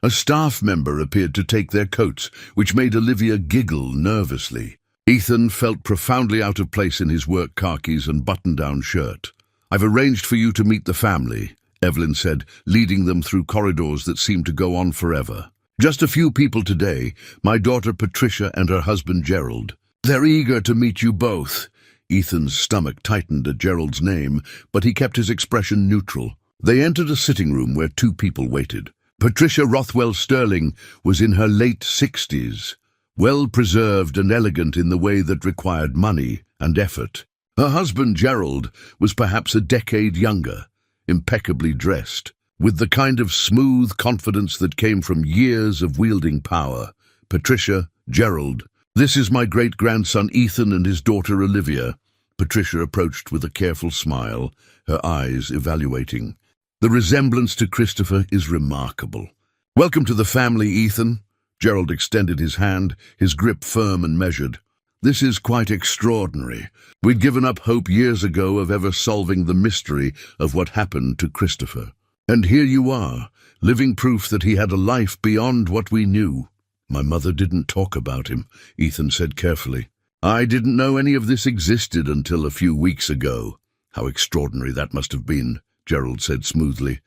A staff member appeared to take their coats, which made Olivia giggle nervously. Ethan felt profoundly out of place in his work khakis and button-down shirt. I've arranged for you to meet the family, Evelyn said, leading them through corridors that seemed to go on forever. Just a few people today, my daughter Patricia and her husband Gerald. They're eager to meet you both. Ethan's stomach tightened at Gerald's name, but he kept his expression neutral. They entered a sitting room where two people waited. Patricia Rothwell Sterling was in her late 60s, well-preserved and elegant in the way that required money and effort. Her husband Gerald was perhaps a decade younger, impeccably dressed, with the kind of smooth confidence that came from years of wielding power. Patricia, Gerald, this is my great-grandson Ethan and his daughter Olivia. Patricia approached with a careful smile, her eyes evaluating. The resemblance to Christopher is remarkable. Welcome to the family, Ethan. Gerald extended his hand, his grip firm and measured. This is quite extraordinary. We'd given up hope years ago of ever solving the mystery of what happened to Christopher. And here you are, living proof that he had a life beyond what we knew. My mother didn't talk about him, Ethan said carefully. I didn't know any of this existed until a few weeks ago. How extraordinary that must have been, Gerald said smoothly.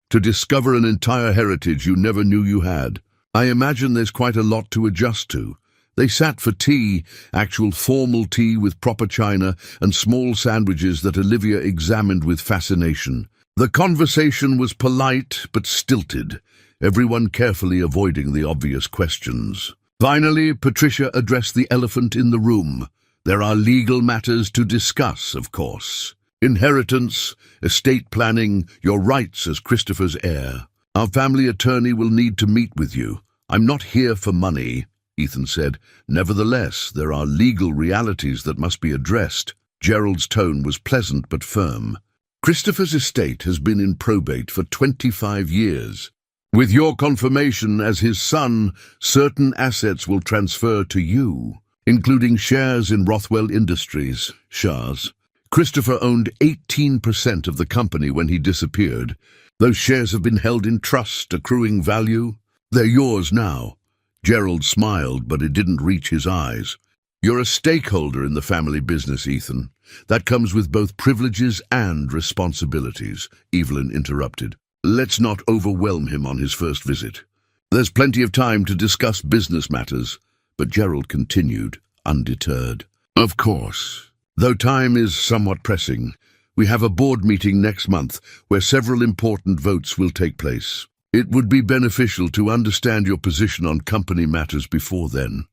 To discover an entire heritage you never knew you had. I imagine there's quite a lot to adjust to. They sat for tea, actual formal tea with proper china and small sandwiches that Olivia examined with fascination. The conversation was polite but stilted, everyone carefully avoiding the obvious questions. Finally, Patricia addressed the elephant in the room. There are legal matters to discuss, of course. Inheritance, estate planning, your rights as Christopher's heir. Our family attorney will need to meet with you. I'm not here for money, Ethan said. Nevertheless, there are legal realities that must be addressed. Gerald's tone was pleasant but firm. Christopher's estate has been in probate for 25 years. With your confirmation as his son, certain assets will transfer to you, including shares in Rothwell Industries, shares. Christopher owned 18% of the company when he disappeared. Those shares have been held in trust, accruing value. They're yours now. Gerald smiled, but it didn't reach his eyes. You're a stakeholder in the family business, Ethan. That comes with both privileges and responsibilities, Evelyn interrupted. Let's not overwhelm him on his first visit. There's plenty of time to discuss business matters, but Gerald continued, undeterred. Of course. Though time is somewhat pressing, we have a board meeting next month where several important votes will take place. It would be beneficial to understand your position on company matters before then.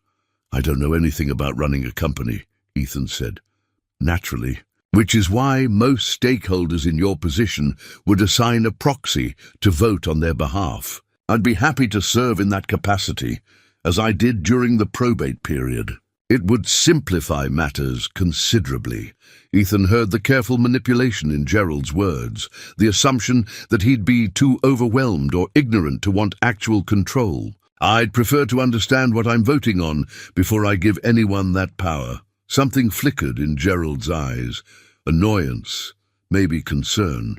I don't know anything about running a company, Ethan said. Naturally. Which is why most stakeholders in your position would assign a proxy to vote on their behalf. I'd be happy to serve in that capacity, as I did during the probate period. It would simplify matters considerably. Ethan heard the careful manipulation in Gerald's words, the assumption that he'd be too overwhelmed or ignorant to want actual control. I'd prefer to understand what I'm voting on before I give anyone that power. Something flickered in Gerald's eyes. Annoyance, maybe concern.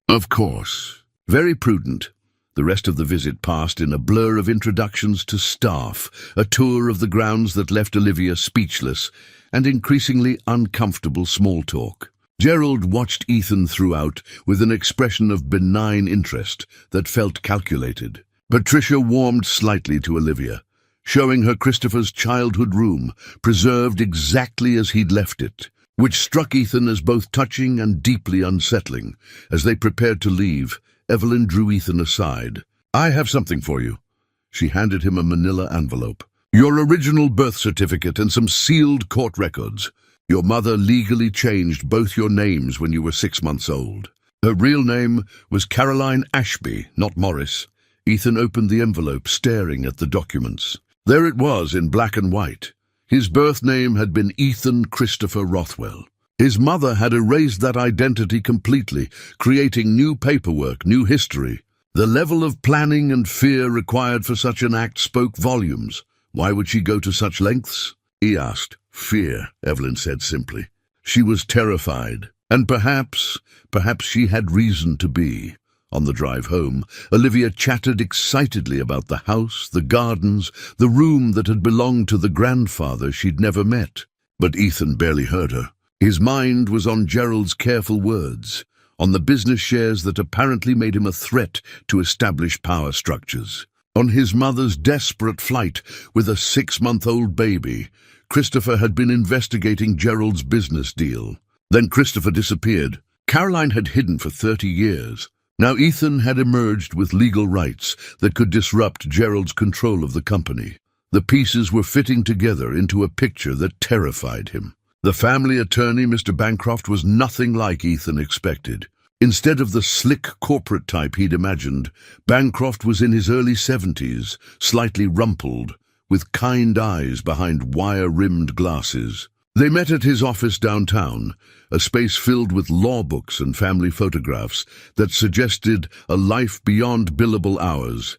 Of course. Very prudent. The rest of the visit passed in a blur of introductions to staff, a tour of the grounds that left Olivia speechless, and increasingly uncomfortable small talk. Gerald watched Ethan throughout with an expression of benign interest that felt calculated. Patricia warmed slightly to Olivia, showing her Christopher's childhood room, preserved exactly as he'd left it, which struck Ethan as both touching and deeply unsettling. As they prepared to leave, Evelyn drew Ethan aside. I have something for you. She handed him a manila envelope. Your original birth certificate and some sealed court records. Your mother legally changed both your names when you were 6 months old. Her real name was Caroline Ashby, not Morris. Ethan opened the envelope, staring at the documents. There it was in black and white. His birth name had been Ethan Christopher Rothwell. His mother had erased that identity completely, creating new paperwork, new history. The level of planning and fear required for such an act spoke volumes. Why would she go to such lengths? He asked. Fear, Evelyn said simply. She was terrified, and perhaps she had reason to be. On the drive home, Olivia chattered excitedly about the house, the gardens, the room that had belonged to the grandfather she'd never met. But Ethan barely heard her. His mind was on Gerald's careful words, on the business shares that apparently made him a threat to established power structures, on his mother's desperate flight with a 6-month-old baby. Christopher had been investigating Gerald's business deal. Then Christopher disappeared. Caroline had hidden for 30 years. Now Ethan had emerged with legal rights that could disrupt Gerald's control of the company. The pieces were fitting together into a picture that terrified him. The family attorney, Mr. Bancroft, was nothing like Ethan expected. Instead of the slick corporate type he'd imagined, Bancroft was in his early 70s, slightly rumpled, with kind eyes behind wire-rimmed glasses. They met at his office downtown, a space filled with law books and family photographs that suggested a life beyond billable hours.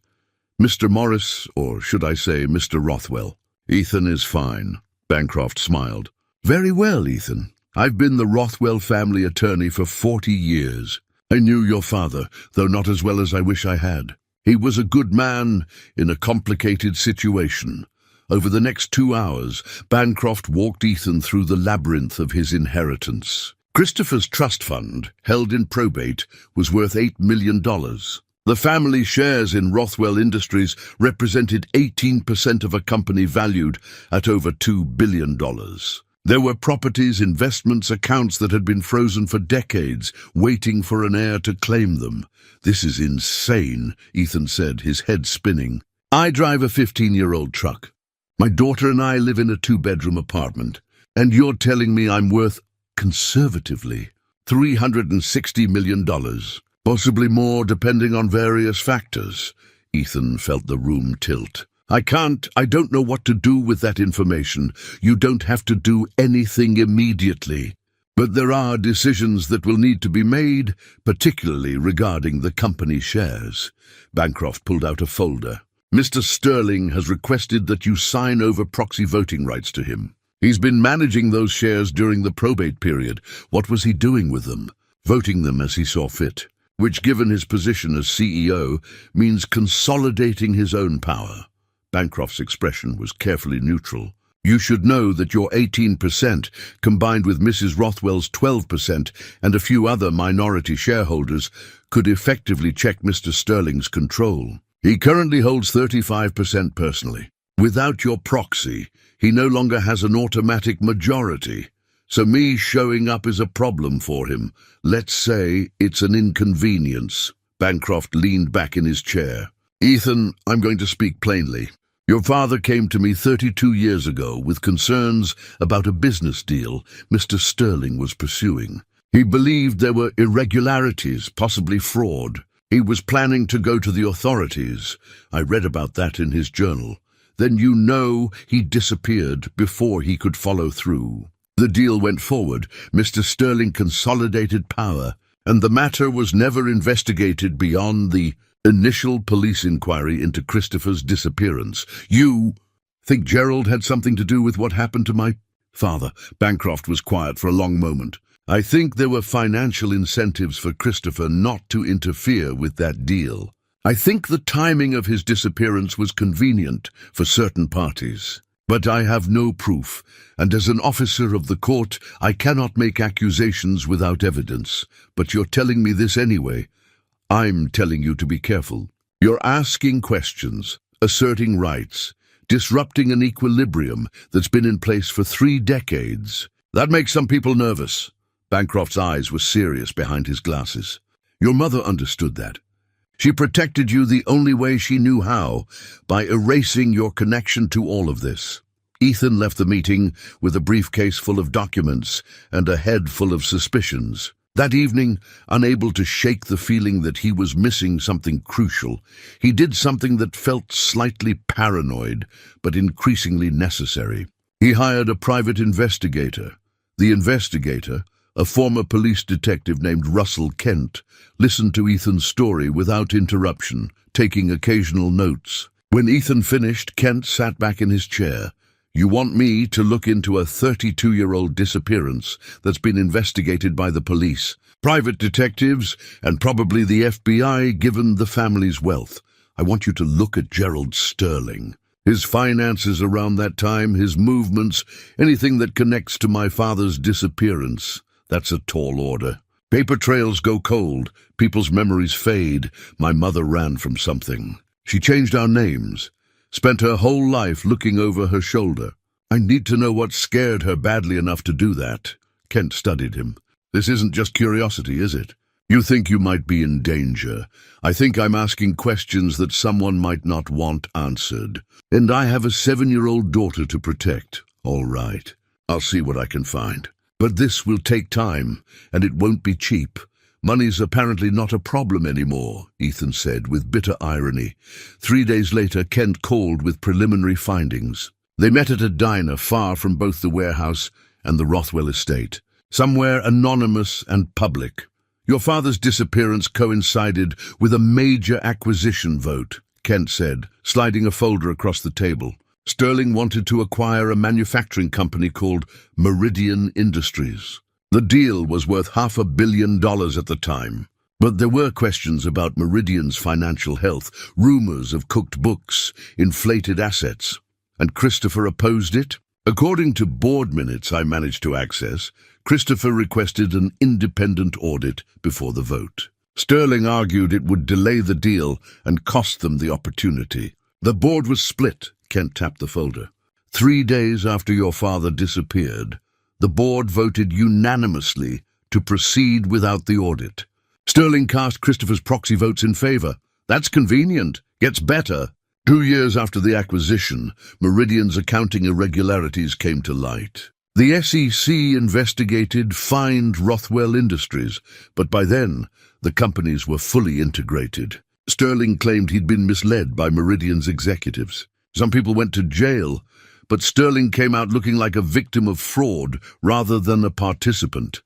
Mr. Morris, or should I say Mr. Rothwell? Ethan is fine, Bancroft smiled. Very well, Ethan. I've been the Rothwell family attorney for 40 years. I knew your father, though not as well as I wish I had. He was a good man in a complicated situation. Over the next 2 hours, Bancroft walked Ethan through the labyrinth of his inheritance. Christopher's trust fund, held in probate, was worth $8 million. The family shares in Rothwell Industries represented 18% of a company valued at over $2 billion. There were properties, investments, accounts that had been frozen for decades, waiting for an heir to claim them. This is insane, Ethan said, his head spinning. I drive a 15-year-old truck. My daughter and I live in a 2-bedroom apartment. And you're telling me I'm worth, conservatively, $360 million. Possibly more, depending on various factors. Ethan felt the room tilt. I don't know what to do with that information. You don't have to do anything immediately. But there are decisions that will need to be made, particularly regarding the company shares. Bancroft pulled out a folder. Mr. Sterling has requested that you sign over proxy voting rights to him. He's been managing those shares during the probate period. What was he doing with them? Voting them as he saw fit, which, given his position as CEO, means consolidating his own power. Bancroft's expression was carefully neutral. You should know that your 18%, combined with Mrs. Rothwell's 12% and a few other minority shareholders, could effectively check Mr. Sterling's control. He currently holds 35% personally. Without your proxy, he no longer has an automatic majority. So me showing up is a problem for him. Let's say it's an inconvenience. Bancroft leaned back in his chair. Ethan, I'm going to speak plainly. Your father came to me 32 years ago with concerns about a business deal Mr. Sterling was pursuing. He believed there were irregularities, possibly fraud. He was planning to go to the authorities. I read about that in his journal. Then you know he disappeared before he could follow through. The deal went forward. Mr. Sterling consolidated power, and the matter was never investigated beyond the initial police inquiry into Christopher's disappearance. You think Gerald had something to do with what happened to my father? Bancroft was quiet for a long moment. I think there were financial incentives for Christopher not to interfere with that deal. I think the timing of his disappearance was convenient for certain parties. But I have no proof, and as an officer of the court, I cannot make accusations without evidence. But you're telling me this anyway. I'm telling you to be careful. You're asking questions, asserting rights, disrupting an equilibrium that's been in place for 3 decades. That makes some people nervous. Bancroft's eyes were serious behind his glasses. Your mother understood that. She protected you the only way she knew how, by erasing your connection to all of this. Ethan left the meeting with a briefcase full of documents and a head full of suspicions. That evening, unable to shake the feeling that he was missing something crucial, he did something that felt slightly paranoid, but increasingly necessary. He hired a private investigator. The investigator, a former police detective named Russell Kent, listened to Ethan's story without interruption, taking occasional notes. When Ethan finished, Kent sat back in his chair. "You want me to look into a 32-year-old disappearance that's been investigated by the police, private detectives, and probably the FBI, given the family's wealth. I want you to look at Gerald Sterling. His finances around that time, his movements, anything that connects to my father's disappearance. That's a tall order. Paper trails go cold, people's memories fade. My mother ran from something. She changed our names, spent her whole life looking over her shoulder. I need to know what scared her badly enough to do that." Kent studied him. "This isn't just curiosity, is it? You think you might be in danger. I think I'm asking questions that someone might not want answered. And I have a 7-year-old daughter to protect. All right, I'll see what I can find. But this will take time, and it won't be cheap. Money's apparently not a problem anymore," Ethan said with bitter irony. 3 days later, Kent called with preliminary findings. They met at a diner far from both the warehouse and the Rothwell estate, somewhere anonymous and public. "Your father's disappearance coincided with a major acquisition vote," Kent said, sliding a folder across the table. "Sterling wanted to acquire a manufacturing company called Meridian Industries. The deal was worth $500 million at the time. But there were questions about Meridian's financial health, rumors of cooked books, inflated assets. And Christopher opposed it? According to board minutes I managed to access, Christopher requested an independent audit before the vote. Sterling argued it would delay the deal and cost them the opportunity. The board was split," Kent tapped the folder. 3 days after your father disappeared, the board voted unanimously to proceed without the audit. Sterling cast Christopher's proxy votes in favor. That's convenient. Gets better. 2 years after the acquisition, Meridian's accounting irregularities came to light. The SEC investigated, fined Rothwell Industries, but by then, the companies were fully integrated. Sterling claimed he'd been misled by Meridian's executives. Some people went to jail, but Sterling came out looking like a victim of fraud rather than a participant.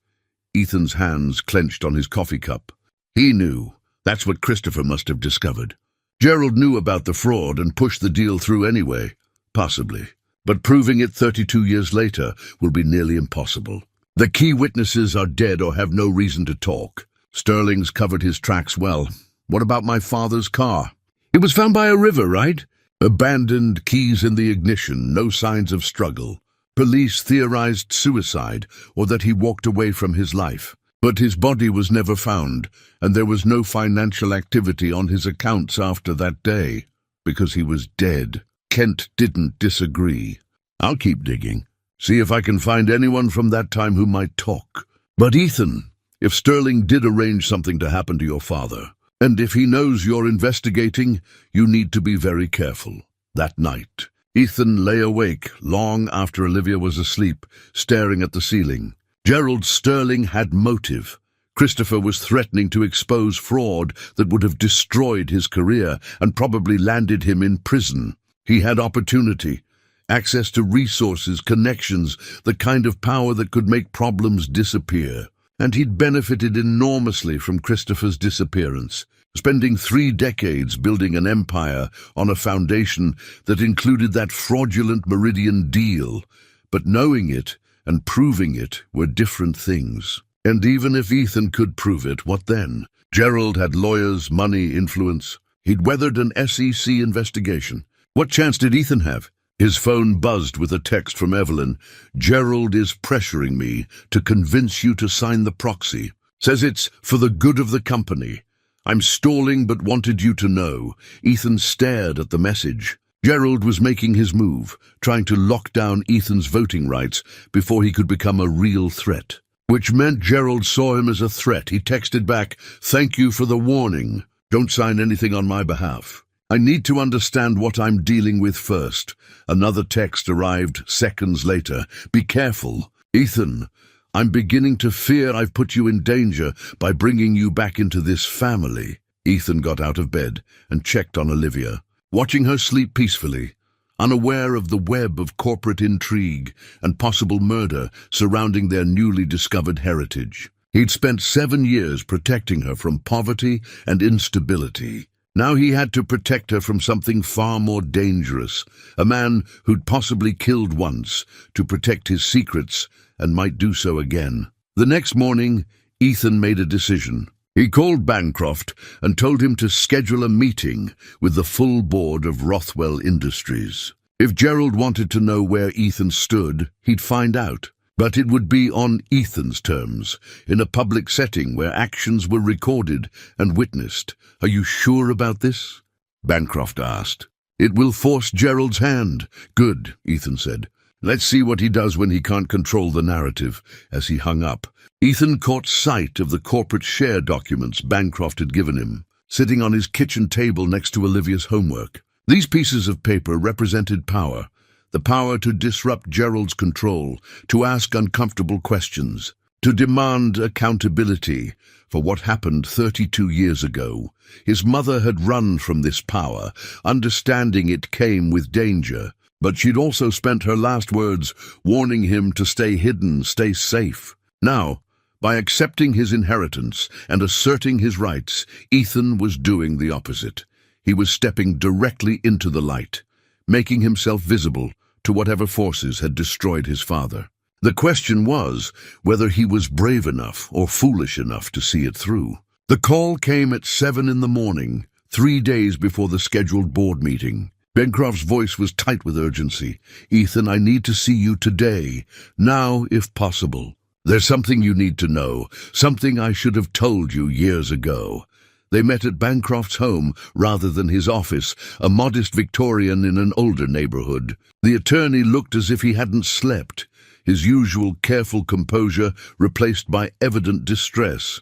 Ethan's hands clenched on his coffee cup. He knew. That's what Christopher must have discovered. Gerald knew about the fraud and pushed the deal through anyway. Possibly. But proving it 32 years later will be nearly impossible. The key witnesses are dead or have no reason to talk. Sterling's covered his tracks well. What about my father's car? It was found by a river, right? Abandoned, keys in the ignition, no signs of struggle. Police theorized suicide or that he walked away from his life. But his body was never found, and there was no financial activity on his accounts after that day, because he was dead. Kent didn't disagree. I'll keep digging, see if I can find anyone from that time who might talk. But Ethan, if Sterling did arrange something to happen to your father, and if he knows you're investigating, you need to be very careful. That night, Ethan lay awake long after Olivia was asleep, staring at the ceiling. Gerald Sterling had motive. Christopher was threatening to expose fraud that would have destroyed his career and probably landed him in prison. He had opportunity, access to resources, connections, the kind of power that could make problems disappear. And he'd benefited enormously from Christopher's disappearance, spending 3 decades building an empire on a foundation that included that fraudulent Meridian deal. But knowing it and proving it were different things. And even if Ethan could prove it, what then? Gerald had lawyers, money, influence. He'd weathered an SEC investigation. What chance did Ethan have? His phone buzzed with a text from Evelyn. "Gerald is pressuring me to convince you to sign the proxy. Says it's for the good of the company. I'm stalling but wanted you to know." Ethan stared at the message. Gerald was making his move, trying to lock down Ethan's voting rights before he could become a real threat. Which meant Gerald saw him as a threat. He texted back, "Thank you for the warning. Don't sign anything on my behalf. I need to understand what I'm dealing with first." Another text arrived seconds later. "Be careful. Ethan, I'm beginning to fear I've put you in danger by bringing you back into this family." Ethan got out of bed and checked on Olivia, watching her sleep peacefully. unaware of the web of corporate intrigue and possible murder surrounding their newly discovered heritage. He'd spent 7 years protecting her from poverty and instability. Now he had to protect her from something far more dangerous, a man who'd possibly killed once to protect his secrets and might do so again. The next morning, Ethan made a decision. He called Bancroft and told him to schedule a meeting with the full board of Rothwell Industries. If Gerald wanted to know where Ethan stood, he'd find out. But it would be on Ethan's terms, in a public setting where actions were recorded and witnessed. "Are you sure about this?" Bancroft asked. "It will force Gerald's hand." "Good," Ethan said. "Let's see what he does when he can't control the narrative." As he hung up, Ethan caught sight of the corporate share documents Bancroft had given him, sitting on his kitchen table next to Olivia's homework. These pieces of paper represented power, the power to disrupt Gerald's control, to ask uncomfortable questions, to demand accountability for what happened 32 years ago. His mother had run from this power, understanding it came with danger, but she'd also spent her last words warning him to stay hidden, stay safe. Now, by accepting his inheritance and asserting his rights, Ethan was doing the opposite. He was stepping directly into the light, making himself visible to whatever forces had destroyed his father. The question was whether he was brave enough or foolish enough to see it through. The call came at 7 in the morning, 3 days before the scheduled board meeting. Bancroft's voice was tight with urgency. "Ethan, I need to see you today, now if possible. There's something you need to know, something I should have told you years ago." They met at Bancroft's home rather than his office, a modest Victorian in an older neighborhood. The attorney looked as if he hadn't slept, his usual careful composure replaced by evident distress.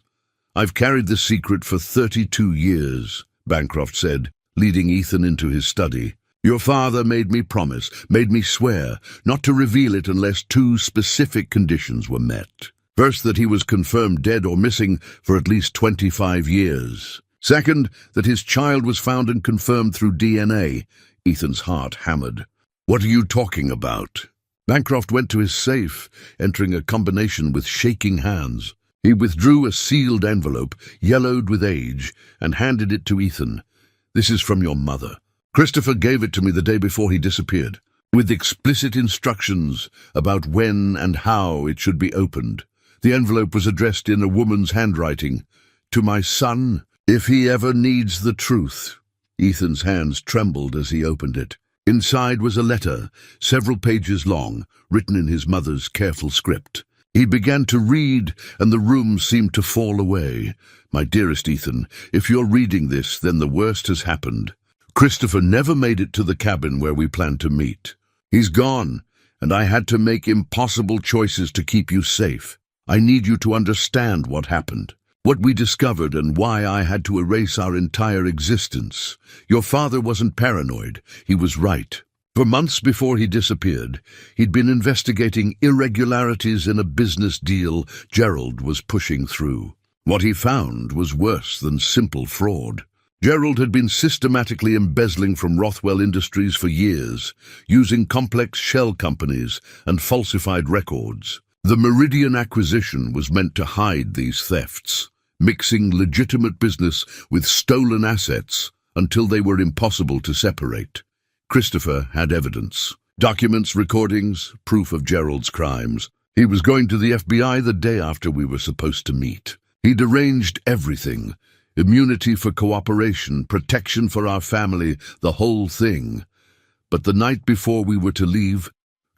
"I've carried this secret for 32 years, Bancroft said, leading Ethan into his study. "Your father made me promise, made me swear, not to reveal it unless 2 specific conditions were met. First, that he was confirmed dead or missing for at least 25 years. Second, that his child was found and confirmed through DNA. Ethan's heart hammered. "What are you talking about?" Bancroft went to his safe, entering a combination with shaking hands. He withdrew a sealed envelope, yellowed with age, and handed it to Ethan. "This is from your mother. Christopher gave it to me the day before he disappeared, with explicit instructions about when and how it should be opened. The envelope was addressed in a woman's handwriting. 'To my son, if he ever needs the truth.'" Ethan's hands trembled as he opened it. Inside was a letter, several pages long, written in his mother's careful script. He began to read, and the room seemed to fall away. "My dearest Ethan, if you're reading this, then the worst has happened. Christopher never made it to the cabin where we planned to meet. He's gone, and I had to make impossible choices to keep you safe. I need you to understand what happened, what we discovered, and why I had to erase our entire existence. Your father wasn't paranoid. He was right. For months before he disappeared, he'd been investigating irregularities in a business deal Gerald was pushing through. What he found was worse than simple fraud. Gerald had been systematically embezzling from Rothwell Industries for years, using complex shell companies and falsified records. The Meridian acquisition was meant to hide these thefts, mixing legitimate business with stolen assets until they were impossible to separate. Christopher had evidence. Documents, recordings, proof of Gerald's crimes. He was going to the FBI the day after we were supposed to meet. He'd arranged everything. Immunity for cooperation, protection for our family, the whole thing. But the night before we were to leave,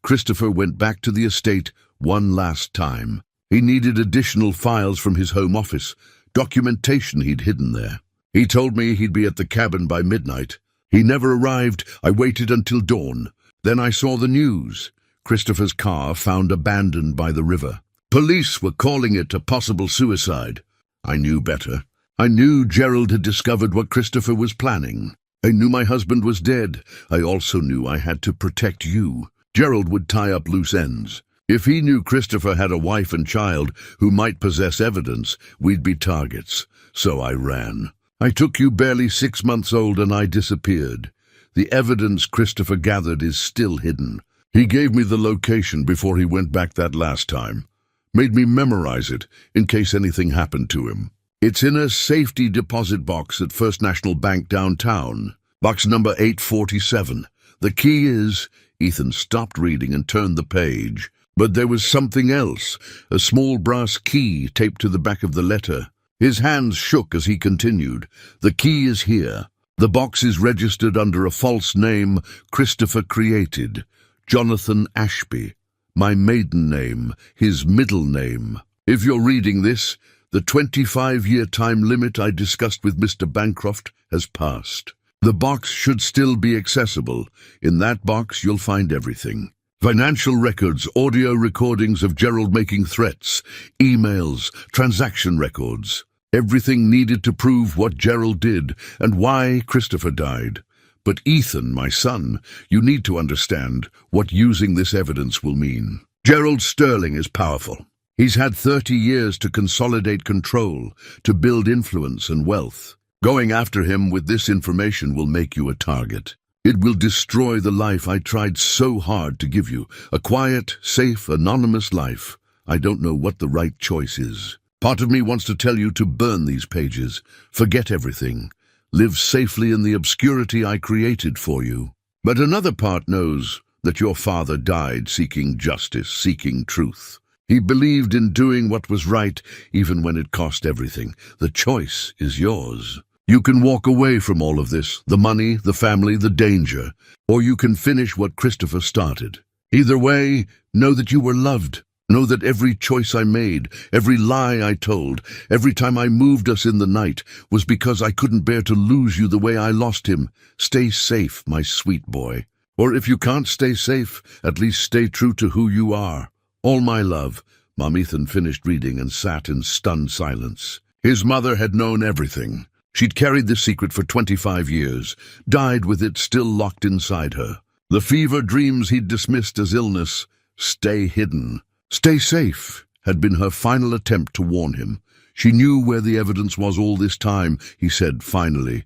Christopher went back to the estate one last time. He needed additional files from his home office, documentation he'd hidden there. He told me he'd be at the cabin by midnight. He never arrived. I waited until dawn. Then I saw the news. Christopher's car found abandoned by the river. Police were calling it a possible suicide. I knew better. I knew Gerald had discovered what Christopher was planning. I knew my husband was dead. I also knew I had to protect you. Gerald would tie up loose ends. If he knew Christopher had a wife and child who might possess evidence, we'd be targets. So I ran. I took you barely 6 months old and I disappeared. The evidence Christopher gathered is still hidden. He gave me the location before he went back that last time. Made me memorize it in case anything happened to him. It's in a safety deposit box at First National Bank downtown. Box number 847. The key is... Ethan stopped reading and turned the page. But there was something else, a small brass key taped to the back of the letter. His hands shook as he continued. The key is here. The box is registered under a false name Christopher created. Jonathan Ashby. My maiden name, his middle name. If you're reading this, the 25-year time limit I discussed with Mr. Bancroft has passed. The box should still be accessible. In that box, you'll find everything. Financial records, audio recordings of Gerald making threats, emails, transaction records. Everything needed to prove what Gerald did and why Christopher died. But Ethan, my son, you need to understand what using this evidence will mean. Gerald Sterling is powerful. He's had 30 years to consolidate control, to build influence and wealth. Going after him with this information will make you a target. It will destroy the life I tried so hard to give you, a quiet, safe, anonymous life. I don't know what the right choice is. Part of me wants to tell you to burn these pages, forget everything, live safely in the obscurity I created for you. But another part knows that your father died seeking justice, seeking truth. He believed in doing what was right, even when it cost everything. The choice is yours. You can walk away from all of this, the money, the family, the danger, or you can finish what Christopher started. Either way, know that you were loved. Know that every choice I made, every lie I told, every time I moved us in the night, was because I couldn't bear to lose you the way I lost him. Stay safe, my sweet boy. Or if you can't stay safe, at least stay true to who you are. All my love. Mom. Ethan finished reading and sat in stunned silence. His mother had known everything. She'd carried the secret for 25 years, died with it still locked inside her. The fever dreams he'd dismissed as illness, stay hidden. Stay safe had been her final attempt to warn him. She knew where the evidence was all this time, he said finally.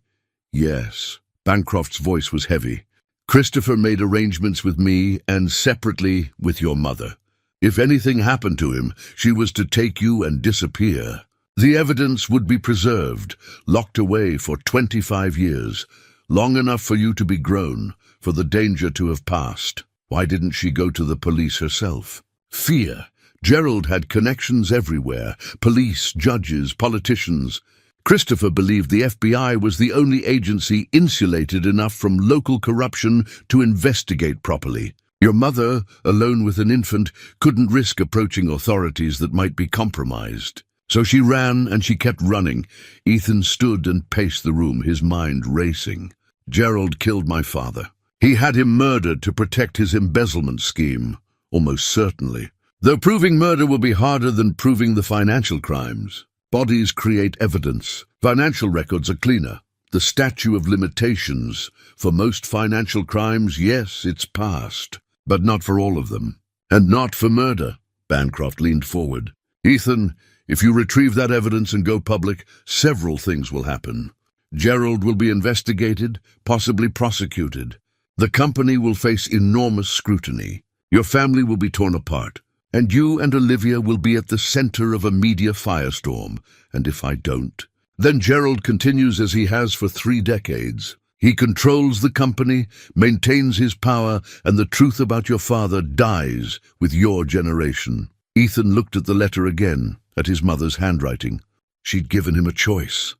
Yes. Bancroft's voice was heavy. Christopher made arrangements with me and separately with your mother. If anything happened to him, she was to take you and disappear. The evidence would be preserved, locked away for 25 years, long enough for you to be grown, for the danger to have passed. Why didn't she go to the police herself? Fear. Gerald had connections everywhere, police, judges, politicians. Christopher believed the FBI was the only agency insulated enough from local corruption to investigate properly. Your mother, alone with an infant, couldn't risk approaching authorities that might be compromised. So she ran and she kept running. Ethan stood and paced the room, his mind racing. Gerald killed my father. He had him murdered to protect his embezzlement scheme. Almost certainly. Though proving murder will be harder than proving the financial crimes. Bodies create evidence. Financial records are cleaner. The statute of limitations. For most financial crimes, yes, it's passed. But not for all of them. And not for murder. Bancroft leaned forward. Ethan, if you retrieve that evidence and go public, several things will happen. Gerald will be investigated, possibly prosecuted. The company will face enormous scrutiny. Your family will be torn apart, and you and Olivia will be at the center of a media firestorm. And if I don't, then Gerald continues as he has for 3 decades. He controls the company, maintains his power, and the truth about your father dies with your generation. Ethan looked at the letter again, at his mother's handwriting. She'd given him a choice.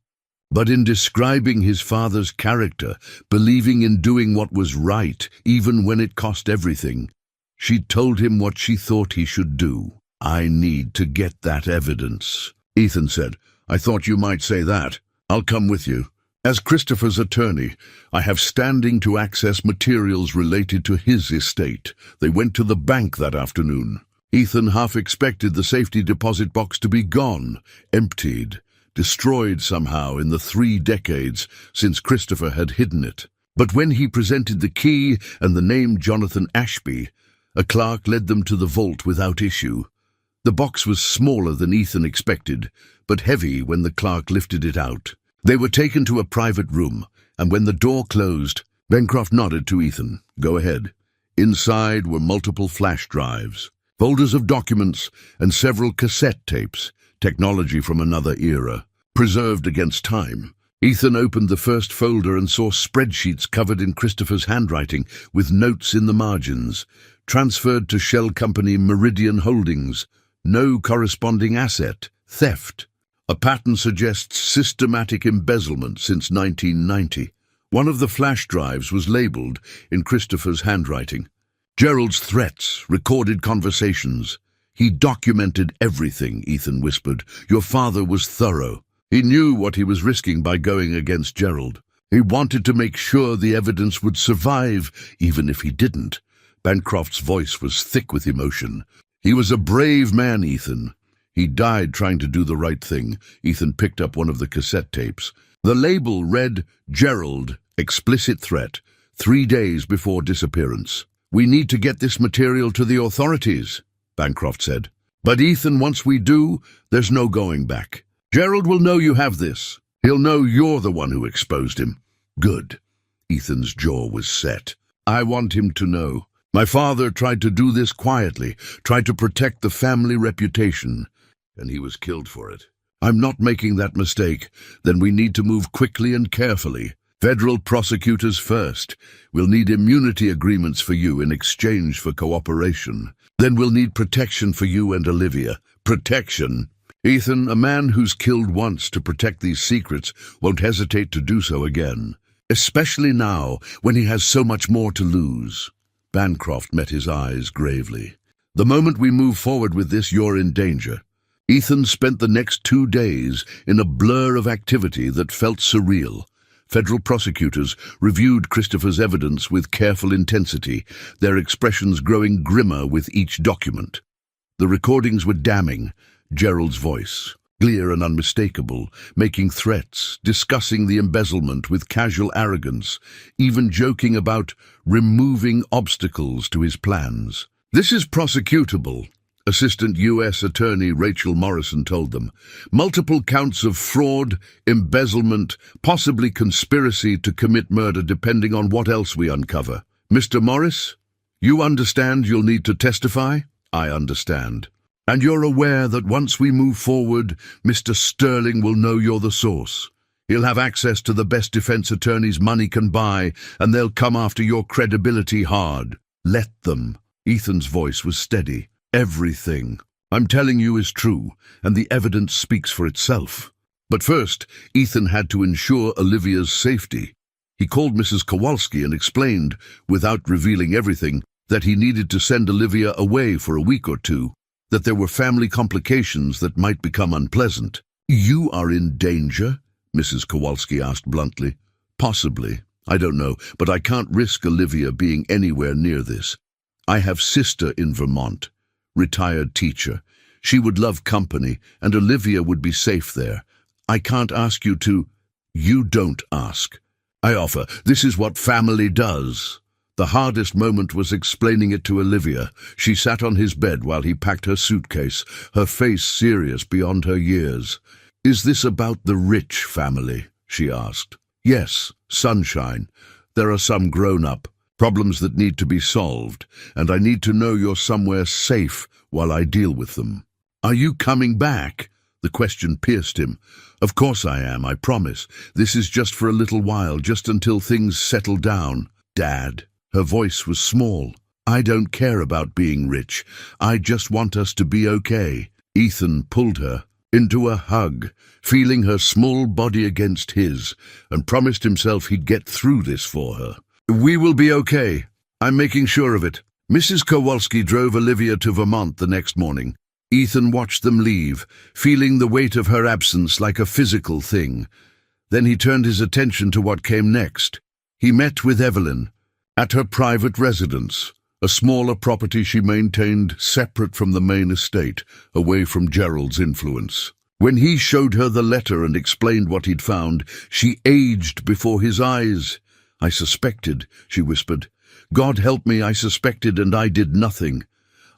But in describing his father's character, believing in doing what was right, even when it cost everything, she told him what she thought he should do. I need to get that evidence. Ethan said, I thought you might say that. I'll come with you. As Christopher's attorney, I have standing to access materials related to his estate. They went to the bank that afternoon. Ethan half expected the safety deposit box to be gone, emptied, destroyed somehow in the 3 decades since Christopher had hidden it. But when he presented the key and the name Jonathan Ashby, a clerk led them to the vault without issue. The box was smaller than Ethan expected, but heavy when the clerk lifted it out. They were taken to a private room, and when the door closed, Bancroft nodded to Ethan. Go ahead. Inside were multiple flash drives, folders of documents, and several cassette tapes, technology from another era, preserved against time. Ethan opened the first folder and saw spreadsheets covered in Christopher's handwriting with notes in the margins. Transferred to shell company Meridian Holdings. No corresponding asset. Theft. A pattern suggests systematic embezzlement since 1990. One of the flash drives was labeled in Christopher's handwriting. Gerald's threats, recorded conversations. He documented everything, Ethan whispered. Your father was thorough. He knew what he was risking by going against Gerald. He wanted to make sure the evidence would survive, even if he didn't. Bancroft's voice was thick with emotion. He was a brave man, Ethan. He died trying to do the right thing. Ethan picked up one of the cassette tapes. The label read, Gerald, explicit threat, 3 days before disappearance. We need to get this material to the authorities, Bancroft said. But Ethan, once we do, there's no going back. Gerald will know you have this. He'll know you're the one who exposed him. Good. Ethan's jaw was set. I want him to know. My father tried to do this quietly, tried to protect the family reputation, and he was killed for it. I'm not making that mistake. Then we need to move quickly and carefully. Federal prosecutors first. We'll need immunity agreements for you in exchange for cooperation. Then we'll need protection for you and Olivia. Protection? Ethan, a man who's killed once to protect these secrets won't hesitate to do so again, especially now when he has so much more to lose. Bancroft met his eyes gravely. The moment we move forward with this, you're in danger. Ethan spent the next 2 days in a blur of activity that felt surreal. Federal prosecutors reviewed Christopher's evidence with careful intensity, their expressions growing grimmer with each document. The recordings were damning. Gerald's voice, clear and unmistakable, making threats, discussing the embezzlement with casual arrogance, even joking about removing obstacles to his plans. This is prosecutable, Assistant U.S. Attorney Rachel Morrison told them. Multiple counts of fraud, embezzlement, possibly conspiracy to commit murder depending on what else we uncover. Mr. Morris, you understand you'll need to testify? I understand. And you're aware that once we move forward, Mr. Sterling will know you're the source. He'll have access to the best defense attorneys money can buy, and they'll come after your credibility hard. Let them. Ethan's voice was steady. Everything I'm telling you is true, and the evidence speaks for itself. But first, Ethan had to ensure Olivia's safety. He called Mrs. Kowalski and explained, without revealing everything, that he needed to send Olivia away for a week or two, that there were family complications that might become unpleasant. You are in danger? Mrs. Kowalski asked bluntly. Possibly. I don't know, but I can't risk Olivia being anywhere near this. I have sister in Vermont, retired teacher. She would love company, and Olivia would be safe there. I can't ask you to... You don't ask. I offer. This is what family does. The hardest moment was explaining it to Olivia. She sat on his bed while he packed her suitcase, her face serious beyond her years. Is this about the rich family? She asked. Yes, sunshine. There are some grown-up problems that need to be solved, and I need to know you're somewhere safe while I deal with them. Are you coming back? The question pierced him. Of course I am, I promise. This is just for a little while, just until things settle down. Dad. Her voice was small. I don't care about being rich. I just want us to be okay. Ethan pulled her into a hug, feeling her small body against his, and promised himself he'd get through this for her. We will be okay. I'm making sure of it. Mrs. Kowalski drove Olivia to Vermont the next morning. Ethan watched them leave, feeling the weight of her absence like a physical thing. Then he turned his attention to what came next. He met with Evelyn at her private residence, a smaller property she maintained separate from the main estate, away from Gerald's influence. When he showed her the letter and explained what he'd found, she aged before his eyes. I suspected, she whispered. God help me, I suspected, and I did nothing.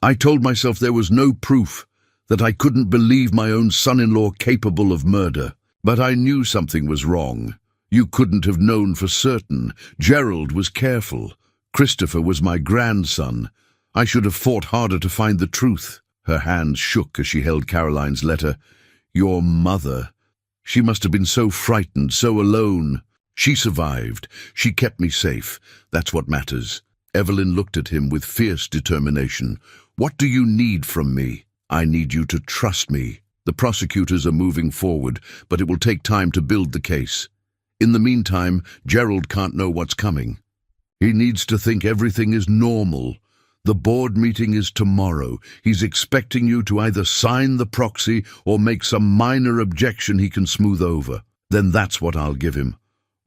I told myself there was no proof, that I couldn't believe my own son-in-law capable of murder. But I knew something was wrong. You couldn't have known for certain. Gerald was careful. Christopher was my grandson. I should have fought harder to find the truth." Her hands shook as she held Caroline's letter. "Your mother. She must have been so frightened, so alone. She survived. She kept me safe. That's what matters." Evelyn looked at him with fierce determination. "What do you need from me?" "I need you to trust me. The prosecutors are moving forward, but it will take time to build the case. In the meantime, Gerald can't know what's coming. He needs to think everything is normal. The board meeting is tomorrow. He's expecting you to either sign the proxy or make some minor objection he can smooth over. Then that's what I'll give him.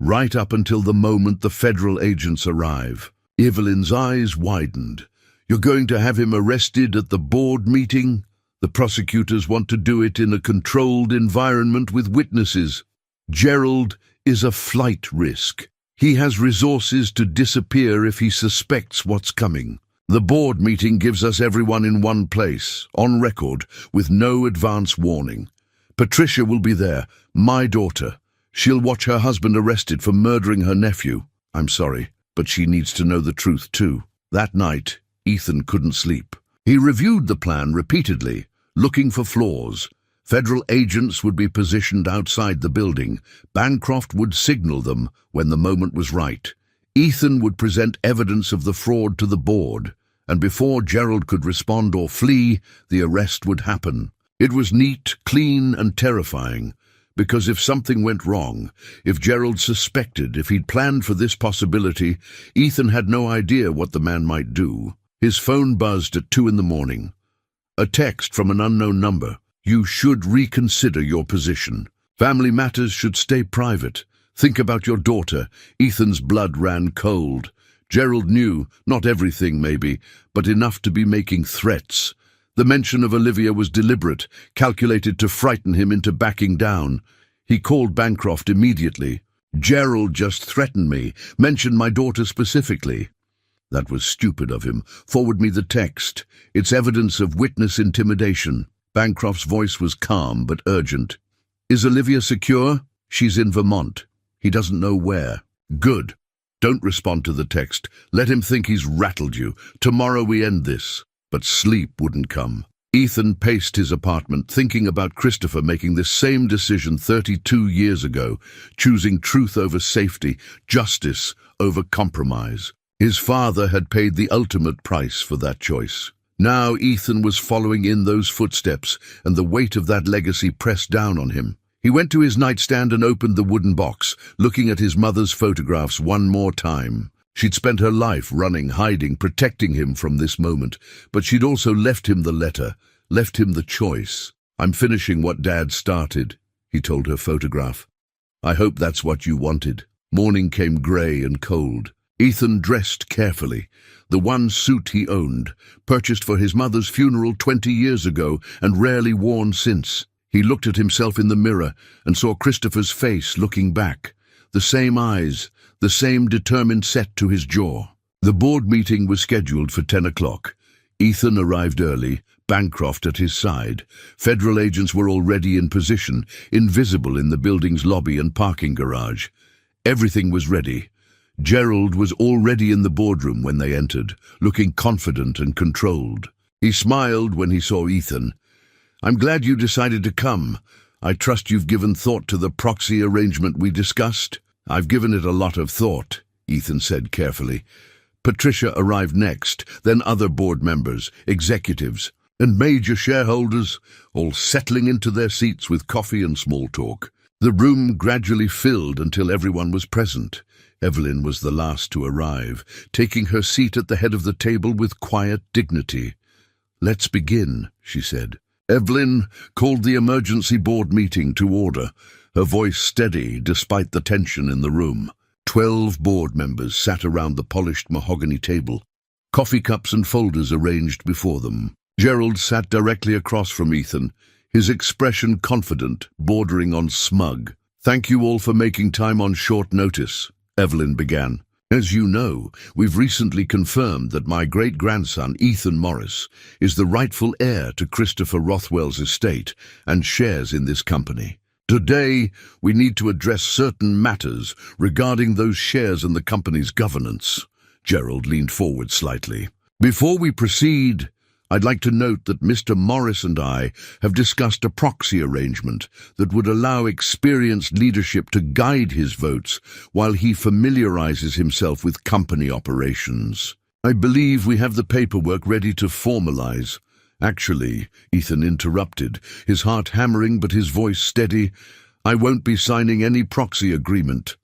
Right up until the moment the federal agents arrive." Evelyn's eyes widened. "You're going to have him arrested at the board meeting? The prosecutors want to do it in a controlled environment with witnesses. Gerald is a flight risk. He has resources to disappear if he suspects what's coming. The board meeting gives us everyone in one place, on record, with no advance warning. Patricia will be there, my daughter. She'll watch her husband arrested for murdering her nephew. I'm sorry, but she needs to know the truth too." That night, Ethan couldn't sleep. He reviewed the plan repeatedly, looking for flaws. Federal agents would be positioned outside the building. Bancroft would signal them when the moment was right. Ethan would present evidence of the fraud to the board, and before Gerald could respond or flee, the arrest would happen. It was neat, clean, and terrifying, because if something went wrong, if Gerald suspected, if he'd planned for this possibility, Ethan had no idea what the man might do. His phone buzzed at 2 a.m. A text from an unknown number. "You should reconsider your position. Family matters should stay private. Think about your daughter." Ethan's blood ran cold. Gerald knew, not everything maybe, but enough to be making threats. The mention of Olivia was deliberate, calculated to frighten him into backing down. He called Bancroft immediately. "Gerald just threatened me, mentioned my daughter specifically." "That was stupid of him. Forward me the text. It's evidence of witness intimidation." Bancroft's voice was calm but urgent. "Is Olivia secure?" "She's in Vermont. He doesn't know where." "Good. Don't respond to the text. Let him think he's rattled you. Tomorrow we end this." But sleep wouldn't come. Ethan paced his apartment, thinking about Christopher making this same decision 32 years ago, choosing truth over safety, justice over compromise. His father had paid the ultimate price for that choice. Now Ethan was following in those footsteps, and the weight of that legacy pressed down on him. He went to his nightstand and opened the wooden box, looking at his mother's photographs one more time. She'd spent her life running, hiding, protecting him from this moment, but she'd also left him the letter, left him the choice. "I'm finishing what Dad started," he told her photograph. "I hope that's what you wanted." Morning came grey and cold. Ethan dressed carefully. The one suit he owned, purchased for his mother's funeral 20 years ago and rarely worn since. He looked at himself in the mirror and saw Christopher's face looking back. The same eyes, the same determined set to his jaw. The board meeting was scheduled for 10 o'clock. Ethan arrived early, Bancroft at his side. Federal agents were already in position, invisible in the building's lobby and parking garage. Everything was ready. Gerald was already in the boardroom when they entered, looking confident and controlled. He smiled when he saw Ethan. "I'm glad you decided to come. I trust you've given thought to the proxy arrangement we discussed." "I've given it a lot of thought," Ethan said carefully. Patricia arrived next, then other board members, executives, and major shareholders, all settling into their seats with coffee and small talk. The room gradually filled until everyone was present. Evelyn was the last to arrive, taking her seat at the head of the table with quiet dignity. "Let's begin," she said. Evelyn called the emergency board meeting to order, her voice steady despite the tension in the room. 12 board members sat around the polished mahogany table, coffee cups and folders arranged before them. Gerald sat directly across from Ethan, his expression confident, bordering on smug. "Thank you all for making time on short notice," Evelyn began. "As you know, we've recently confirmed that my great-grandson, Ethan Morris, is the rightful heir to Christopher Rothwell's estate and shares in this company. Today, we need to address certain matters regarding those shares in the company's governance. Gerald leaned forward slightly. Before we proceed, I'd like to note that Mr. Morris and I have discussed a proxy arrangement that would allow experienced leadership to guide his votes while he familiarizes himself with company operations. I believe we have the paperwork ready to formalize. Actually, Ethan interrupted, his heart hammering but his voice steady. I won't be signing any proxy agreement.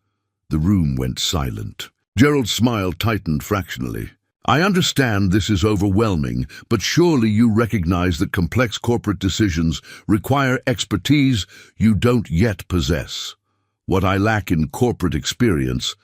The room went silent. Gerald's smile tightened fractionally. I understand this is overwhelming, but surely you recognize that complex corporate decisions require expertise you don't yet possess. What I lack in corporate experience,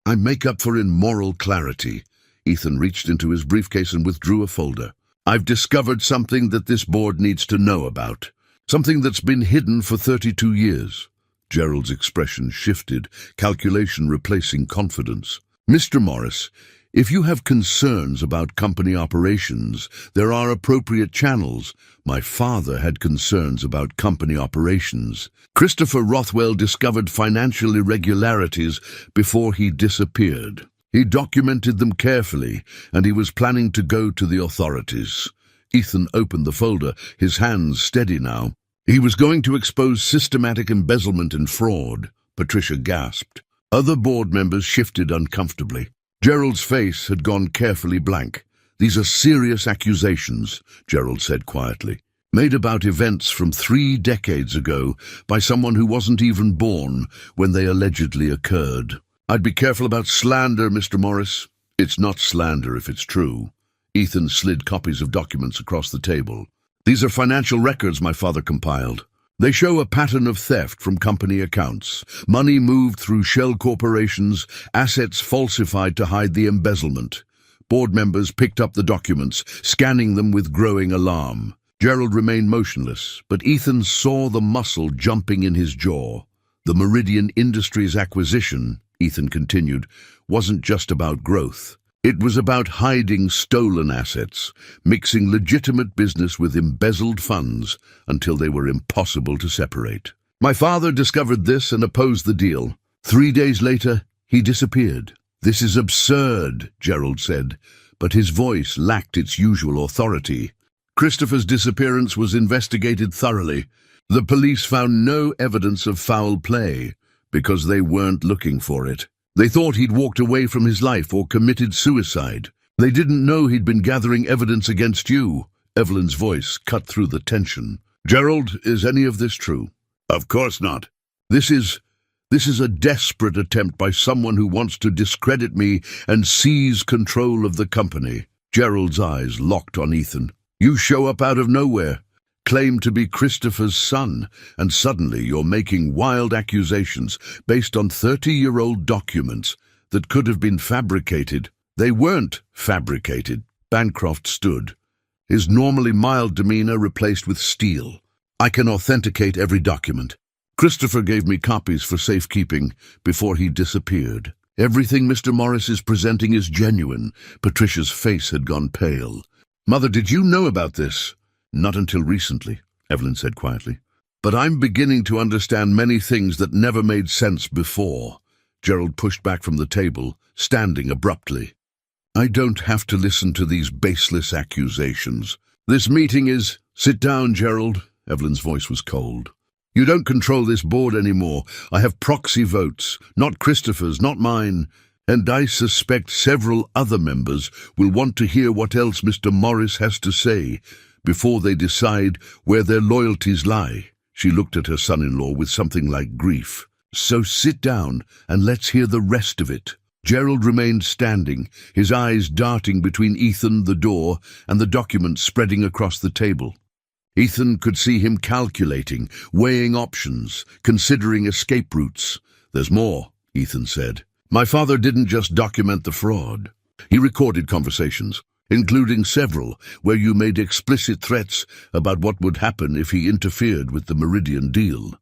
I make up for in moral clarity. Ethan reached into his briefcase and withdrew a folder. I've discovered something that this board needs to know about. Something that's been hidden for 32 years. Gerald's expression shifted, calculation replacing confidence. Mr. Morris, if you have concerns about company operations, there are appropriate channels. My father had concerns about company operations. Christopher Rothwell discovered financial irregularities before he disappeared. He documented them carefully, and he was planning to go to the authorities. Ethan opened the folder, his hands steady now. He was going to expose systematic embezzlement and fraud. Patricia gasped. Other board members shifted uncomfortably. Gerald's face had gone carefully blank. These are serious accusations, Gerald said quietly, made about events from 3 decades ago by someone who wasn't even born when they allegedly occurred. I'd be careful about slander, Mr. Morris. It's not slander if it's true. Ethan slid copies of documents across the table. These are financial records my father compiled. They show a pattern of theft from company accounts, money moved through shell corporations, assets falsified to hide the embezzlement. Board members picked up the documents, scanning them with growing alarm. Gerald remained motionless, but Ethan saw the muscle jumping in his jaw. The Meridian Industries acquisition, Ethan continued, wasn't just about growth. It was about hiding stolen assets, mixing legitimate business with embezzled funds until they were impossible to separate. My father discovered this and opposed the deal. 3 days later, he disappeared. This is absurd, Gerald said, but his voice lacked its usual authority. Christopher's disappearance was investigated thoroughly. The police found no evidence of foul play because they weren't looking for it. They thought he'd walked away from his life or committed suicide. They didn't know he'd been gathering evidence against you. Evelyn's voice cut through the tension. Gerald, is any of this true? Of course not. This is a desperate attempt by someone who wants to discredit me and seize control of the company. Gerald's eyes locked on Ethan. You show up out of nowhere, claim to be Christopher's son, and suddenly you're making wild accusations based on 30-year-old documents that could have been fabricated. They weren't fabricated. Bancroft stood, his normally mild demeanor replaced with steel. I can authenticate every document. Christopher gave me copies for safekeeping before he disappeared. Everything Mr. Morris is presenting is genuine. Patricia's face had gone pale. Mother, did you know about this? Not until recently, Evelyn said quietly. But I'm beginning to understand many things that never made sense before. Gerald pushed back from the table, standing abruptly. I don't have to listen to these baseless accusations. This meeting is... Sit down, Gerald. Evelyn's voice was cold. You don't control this board anymore. I have proxy votes, not Christopher's, not mine. And I suspect several other members will want to hear what else Mr. Morris has to say before they decide where their loyalties lie. She looked at her son-in-law with something like grief. So sit down and let's hear the rest of it. Gerald remained standing, his eyes darting between Ethan, the door, and the documents spreading across the table. Ethan could see him calculating, weighing options, considering escape routes. There's more, Ethan said. My father didn't just document the fraud. He recorded conversations, including several where you made explicit threats about what would happen if he interfered with the Meridian deal.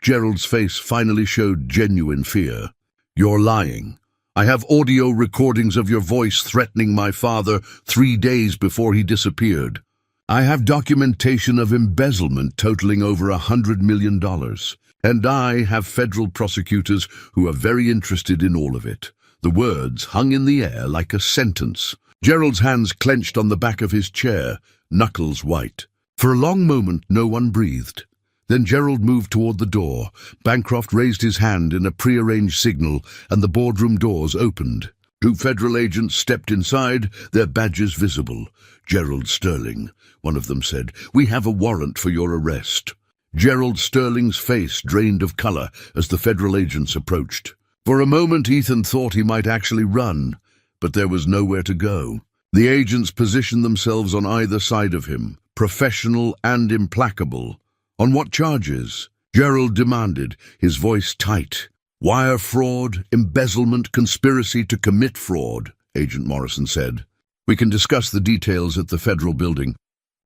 Gerald's face finally showed genuine fear. You're lying. I have audio recordings of your voice threatening my father 3 days before he disappeared. I have documentation of embezzlement totaling over $100 million. And I have federal prosecutors who are very interested in all of it." The words hung in the air like a sentence. Gerald's hands clenched on the back of his chair, knuckles white. For a long moment, no one breathed. Then Gerald moved toward the door. Bancroft raised his hand in a prearranged signal, and the boardroom doors opened. 2 federal agents stepped inside, their badges visible. "Gerald Sterling," one of them said. "We have a warrant for your arrest." Gerald Sterling's face drained of color as the federal agents approached. For a moment, Ethan thought he might actually run, but there was nowhere to go. The agents positioned themselves on either side of him, professional and implacable. "On what charges?" Gerald demanded, his voice tight. "Wire fraud, embezzlement, conspiracy to commit fraud," Agent Morrison said. "We can discuss the details at the federal building."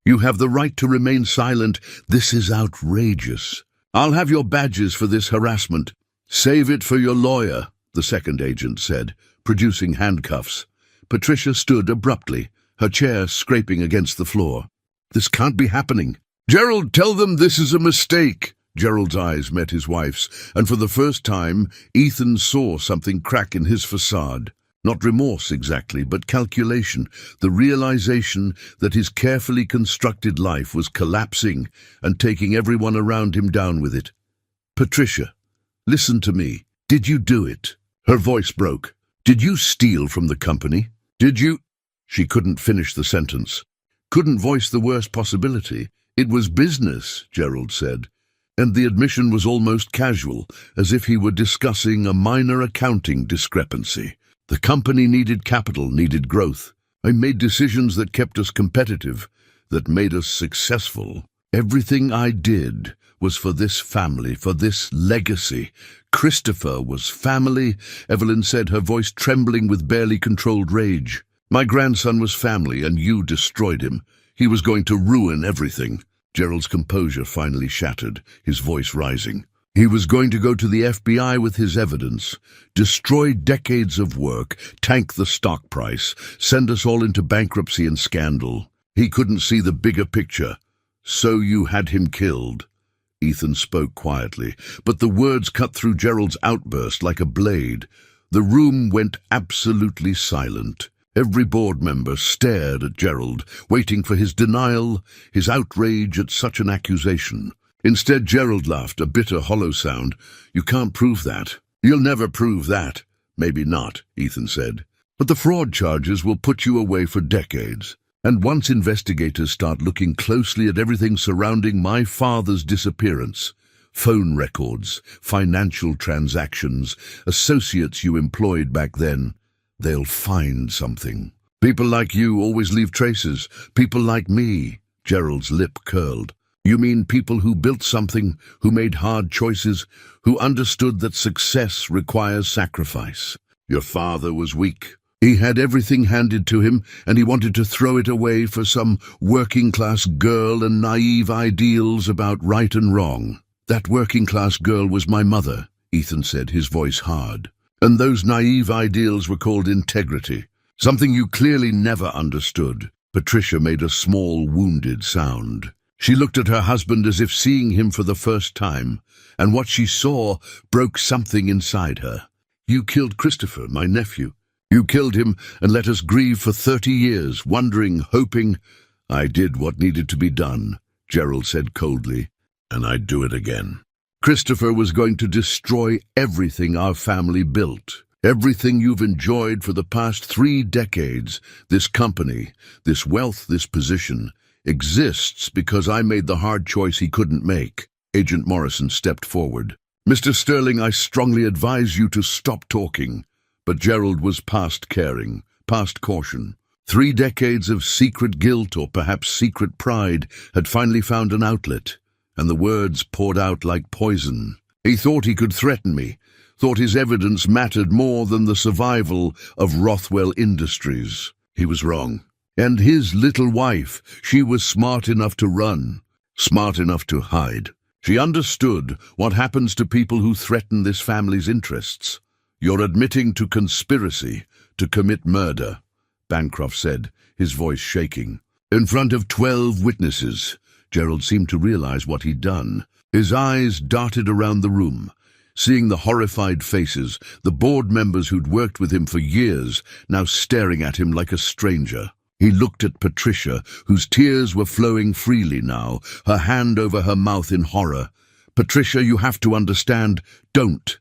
"You have the right to remain silent. This is outrageous." "I'll have your badges for this harassment." "Save it for your lawyer," the second agent said, producing handcuffs. Patricia stood abruptly, her chair scraping against the floor. "This can't be happening." "Gerald, tell them this is a mistake." Gerald's eyes met his wife's, and for the first time, Ethan saw something crack in his facade. Not remorse exactly, but calculation, the realization that his carefully constructed life was collapsing and taking everyone around him down with it. "Patricia, listen to me. Did you do it?" Her voice broke. "Did you steal from the company? Did you—" She couldn't finish the sentence. Couldn't voice the worst possibility. "It was business," Gerald said, and the admission was almost casual, as if he were discussing a minor accounting discrepancy. "The company needed capital, needed growth. I made decisions that kept us competitive, that made us successful. Everything I did was for this family, for this legacy. Christopher was family," Evelyn said, her voice trembling with barely controlled rage. "My grandson was family, and you destroyed him. He was going to ruin everything." Gerald's composure finally shattered, his voice rising. "He was going to go to the FBI with his evidence, destroy decades of work, tank the stock price, send us all into bankruptcy and scandal. He couldn't see the bigger picture. So you had him killed." Ethan spoke quietly, but the words cut through Gerald's outburst like a blade. The room went absolutely silent. Every board member stared at Gerald, waiting for his denial, his outrage at such an accusation. Instead, Gerald laughed, a bitter, hollow sound. "You can't prove that." "You'll never prove that." "Maybe not," Ethan said. "But the fraud charges will put you away for decades. And once investigators start looking closely at everything surrounding my father's disappearance, phone records, financial transactions, associates you employed back then, they'll find something. People like you always leave traces. People like me." Gerald's lip curled. "You mean people who built something, who made hard choices, who understood that success requires sacrifice. Your father was weak. He had everything handed to him, and he wanted to throw it away for some working-class girl and naive ideals about right and wrong. That working-class girl was my mother," Ethan said, his voice hard. "And those naive ideals were called integrity, something you clearly never understood." Patricia made a small, wounded sound. She looked at her husband as if seeing him for the first time, and what she saw broke something inside her. "You killed Christopher, my nephew. You killed him and let us grieve for 30 years, wondering, hoping—" "I did what needed to be done," Gerald said coldly, "and I'd do it again." "Christopher was going to destroy everything our family built, everything you've enjoyed for the past 3 decades. This company, this wealth, this position, exists because I made the hard choice he couldn't make." Agent Morrison stepped forward. "Mr. Sterling, I strongly advise you to stop talking." But Gerald was past caring, past caution. 3 decades of secret guilt, or perhaps secret pride, had finally found an outlet, and the words poured out like poison. He thought he could threaten me, thought his evidence mattered more than the survival of Rothwell Industries. He was wrong. And his little wife, she was smart enough to run, smart enough to hide. She understood what happens to people who threaten this family's interests. "You're admitting to conspiracy, to commit murder," Bancroft said, his voice shaking. In front of 12 witnesses, Gerald seemed to realize what he'd done. His eyes darted around the room, seeing the horrified faces, the board members who'd worked with him for years, now staring at him like a stranger. He looked at Patricia, whose tears were flowing freely now, her hand over her mouth in horror. "Patricia, you have to understand. Don't."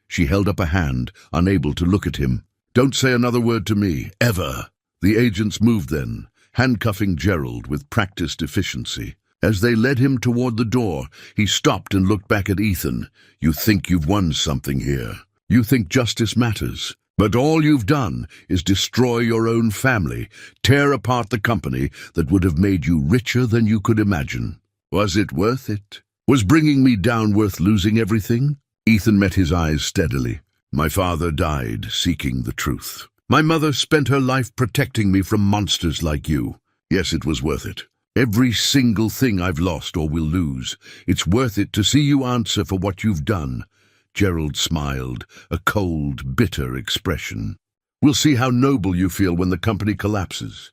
She held up a hand, unable to look at him. "Don't say another word to me, ever." The agents moved then, handcuffing Gerald with practiced efficiency. As they led him toward the door, he stopped and looked back at Ethan. "You think you've won something here. You think justice matters. But all you've done is destroy your own family, tear apart the company that would have made you richer than you could imagine. Was it worth it? Was bringing me down worth losing everything?" Ethan met his eyes steadily. "My father died seeking the truth. My mother spent her life protecting me from monsters like you. Yes, it was worth it. Every single thing I've lost or will lose. It's worth it to see you answer for what you've done." Gerald smiled, a cold, bitter expression. "We'll see how noble you feel when the company collapses.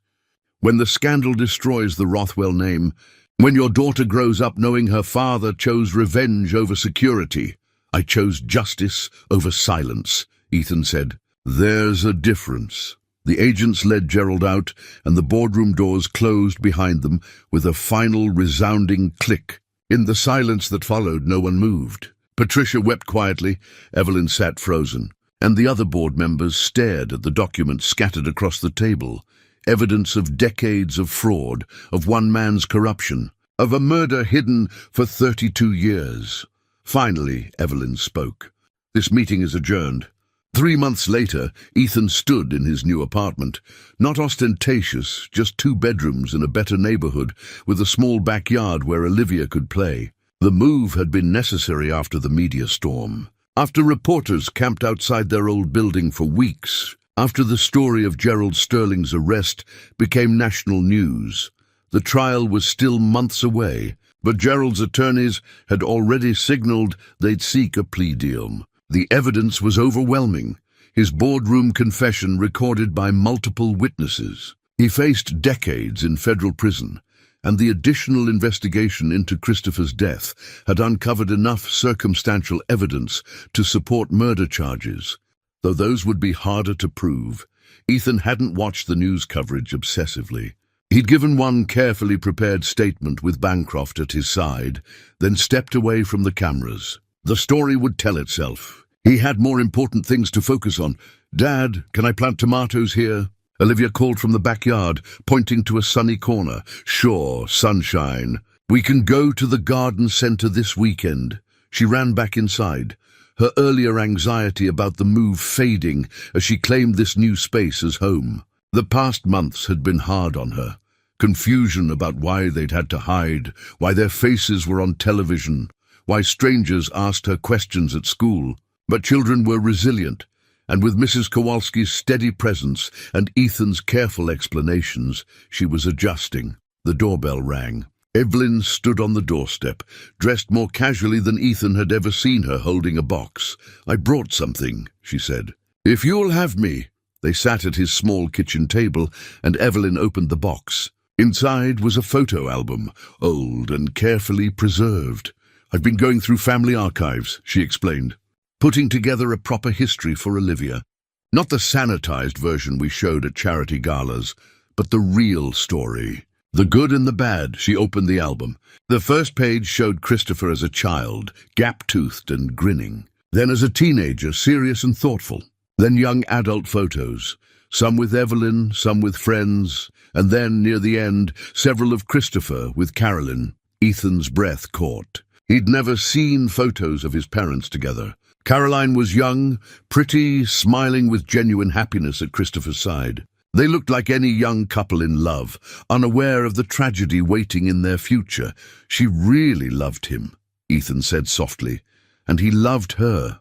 When the scandal destroys the Rothwell name. When your daughter grows up knowing her father chose revenge over security. I chose justice over silence," Ethan said. "There's a difference." The agents led Gerald out, and the boardroom doors closed behind them with a final resounding click. In the silence that followed, no one moved. Patricia wept quietly, Evelyn sat frozen, and the other board members stared at the documents scattered across the table, evidence of decades of fraud, of one man's corruption, of a murder hidden for 32 years. Finally, Evelyn spoke. "This meeting is adjourned." 3 months later, Ethan stood in his new apartment. Not ostentatious, just 2 bedrooms in a better neighborhood, with a small backyard where Olivia could play. The move had been necessary after the media storm. After reporters camped outside their old building for weeks. After the story of Gerald Sterling's arrest became national news. The trial was still months away, but Gerald's attorneys had already signaled they'd seek a plea deal. The evidence was overwhelming, his boardroom confession recorded by multiple witnesses. He faced decades in federal prison, and the additional investigation into Christopher's death had uncovered enough circumstantial evidence to support murder charges. Though those would be harder to prove, Ethan hadn't watched the news coverage obsessively. He'd given one carefully prepared statement with Bancroft at his side, then stepped away from the cameras. The story would tell itself. He had more important things to focus on. "Dad, can I plant tomatoes here?" Olivia called from the backyard, pointing to a sunny corner. "Sure, sunshine. We can go to the garden center this weekend." She ran back inside, her earlier anxiety about the move fading as she claimed this new space as home. The past months had been hard on her. Confusion about why they'd had to hide, why their faces were on television, why strangers asked her questions at school. But children were resilient, and with Mrs. Kowalski's steady presence and Ethan's careful explanations, she was adjusting. The doorbell rang. Evelyn stood on the doorstep, dressed more casually than Ethan had ever seen her holding a box. "I brought something," she said. "If you'll have me." They sat at his small kitchen table, and Evelyn opened the box. Inside was a photo album, old and carefully preserved. "I've been going through family archives," she explained, putting together a proper history for Olivia. Not the sanitized version we showed at charity galas, but the real story. The good and the bad. She opened the album. The first page showed Christopher as a child, gap-toothed and grinning. Then as a teenager, serious and thoughtful. Then young adult photos, some with Evelyn, some with friends, and then, near the end, several of Christopher with Carolyn. Ethan's breath caught. He'd never seen photos of his parents together. Caroline was young, pretty, smiling with genuine happiness at Christopher's side. They looked like any young couple in love, unaware of the tragedy waiting in their future. She really loved him, Ethan said softly, and he loved her.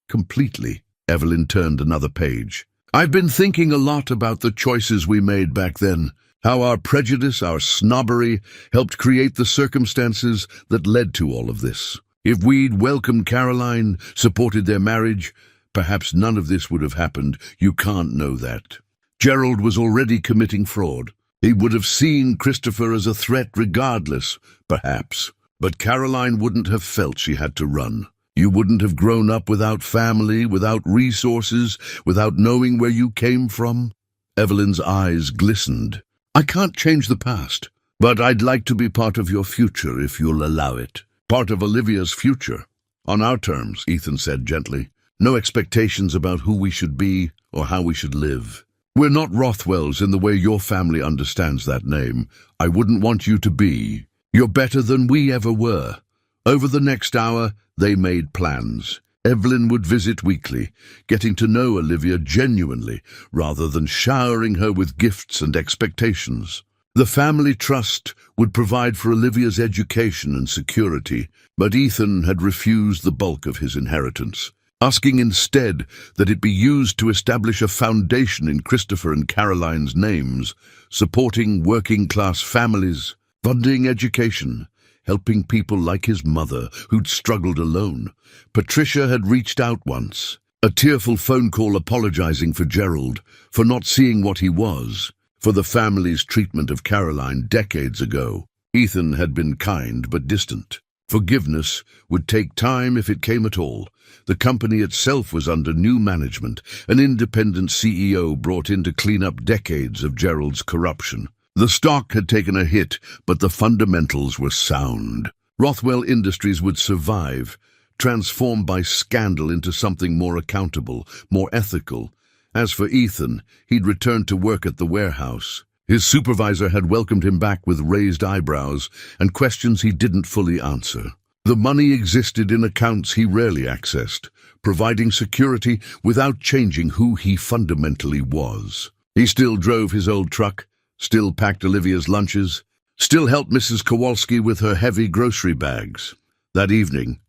Completely. Evelyn turned another page. "I've been thinking a lot about the choices we made back then, how our prejudice, our snobbery, helped create the circumstances that led to all of this. If we'd welcomed Caroline, supported their marriage, perhaps none of this would have happened. You can't know that. Gerald was already committing fraud. He would have seen Christopher as a threat regardless, perhaps. But Caroline wouldn't have felt she had to run. You wouldn't have grown up without family, without resources, without knowing where you came from. Evelyn's eyes glistened. I can't change the past, but I'd like to be part of your future if you'll allow it. Part of Olivia's future. On our terms, Ethan said gently. No expectations about who we should be or how we should live. We're not Rothwells in the way your family understands that name. I wouldn't want you to be. You're better than we ever were. Over the next hour, they made plans. Evelyn would visit weekly, getting to know Olivia genuinely, rather than showering her with gifts and expectations. The family trust would provide for Olivia's education and security, but Ethan had refused the bulk of his inheritance, asking instead that it be used to establish a foundation in Christopher and Caroline's names, supporting working-class families, funding education, helping people like his mother, who'd struggled alone. Patricia had reached out once, a tearful phone call apologizing for Gerald, for not seeing what he was, for the family's treatment of Caroline decades ago. Ethan had been kind but distant. Forgiveness would take time if it came at all. The company itself was under new management, an independent CEO brought in to clean up decades of Gerald's corruption. The stock had taken a hit, but the fundamentals were sound. Rothwell Industries would survive, transformed by scandal into something more accountable, more ethical. As for Ethan, he'd returned to work at the warehouse. His supervisor had welcomed him back with raised eyebrows and questions he didn't fully answer. The money existed in accounts he rarely accessed, providing security without changing who he fundamentally was. He still drove his old truck, still packed Olivia's lunches, still helped Mrs. Kowalski with her heavy grocery bags. That evening,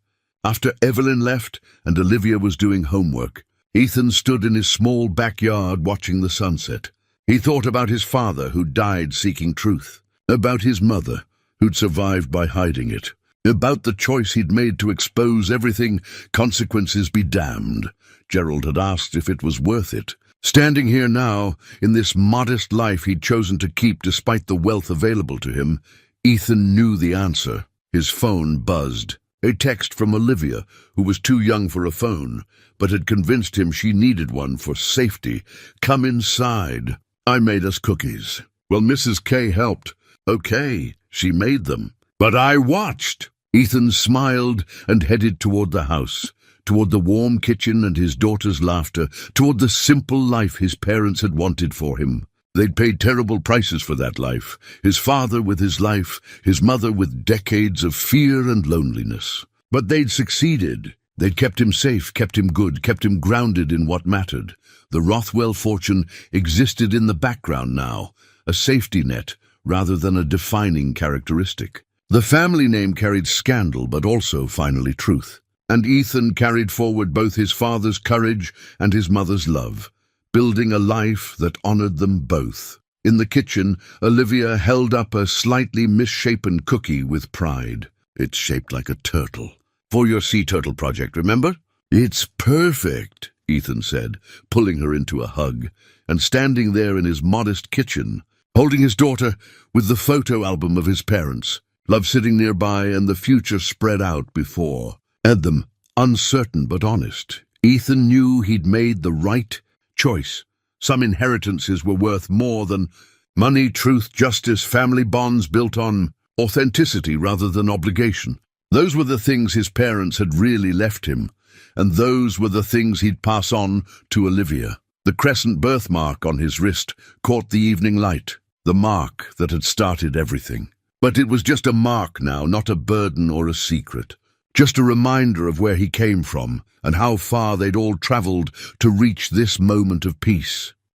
after Evelyn left and Olivia was doing homework, Ethan stood in his small backyard watching the sunset. He thought about his father who died seeking truth, about his mother who'd survived by hiding it, about the choice he'd made to expose everything, consequences be damned. Gerald had asked if it was worth it. Standing here now, in this modest life he'd chosen to keep despite the wealth available to him, Ethan knew the answer. His phone buzzed. A text from Olivia, who was too young for a phone, but had convinced him she needed one for safety. Come inside. I made us cookies. Well, Mrs. K helped. Okay, she made them. But I watched. Ethan smiled and headed toward the house, toward the warm kitchen and his daughter's laughter, toward the simple life his parents had wanted for him. They'd paid terrible prices for that life, his father with his life, his mother with decades of fear and loneliness. But they'd succeeded. They'd kept him safe, kept him good, kept him grounded in what mattered. The Rothwell fortune existed in the background now, a safety net rather than a defining characteristic. The family name carried scandal, but also finally truth. And Ethan carried forward both his father's courage and his mother's love, building a life that honored them both. In the kitchen, Olivia held up a slightly misshapen cookie with pride. It's shaped like a turtle. For your sea turtle project, remember? It's perfect, Ethan said, pulling her into a hug, and standing there in his modest kitchen, holding his daughter with the photo album of his parents, love sitting nearby and the future spread out before. At them, uncertain but honest. Ethan knew he'd made the right choice. Some inheritances were worth more than money, truth, justice, family bonds built on authenticity rather than obligation. Those were the things his parents had really left him, and those were the things he'd pass on to Olivia. The crescent birthmark on his wrist caught the evening light, the mark that had started everything. But it was just a mark now, not a burden or a secret. Just a reminder of where he came from and how far they'd all traveled to reach this moment of peace.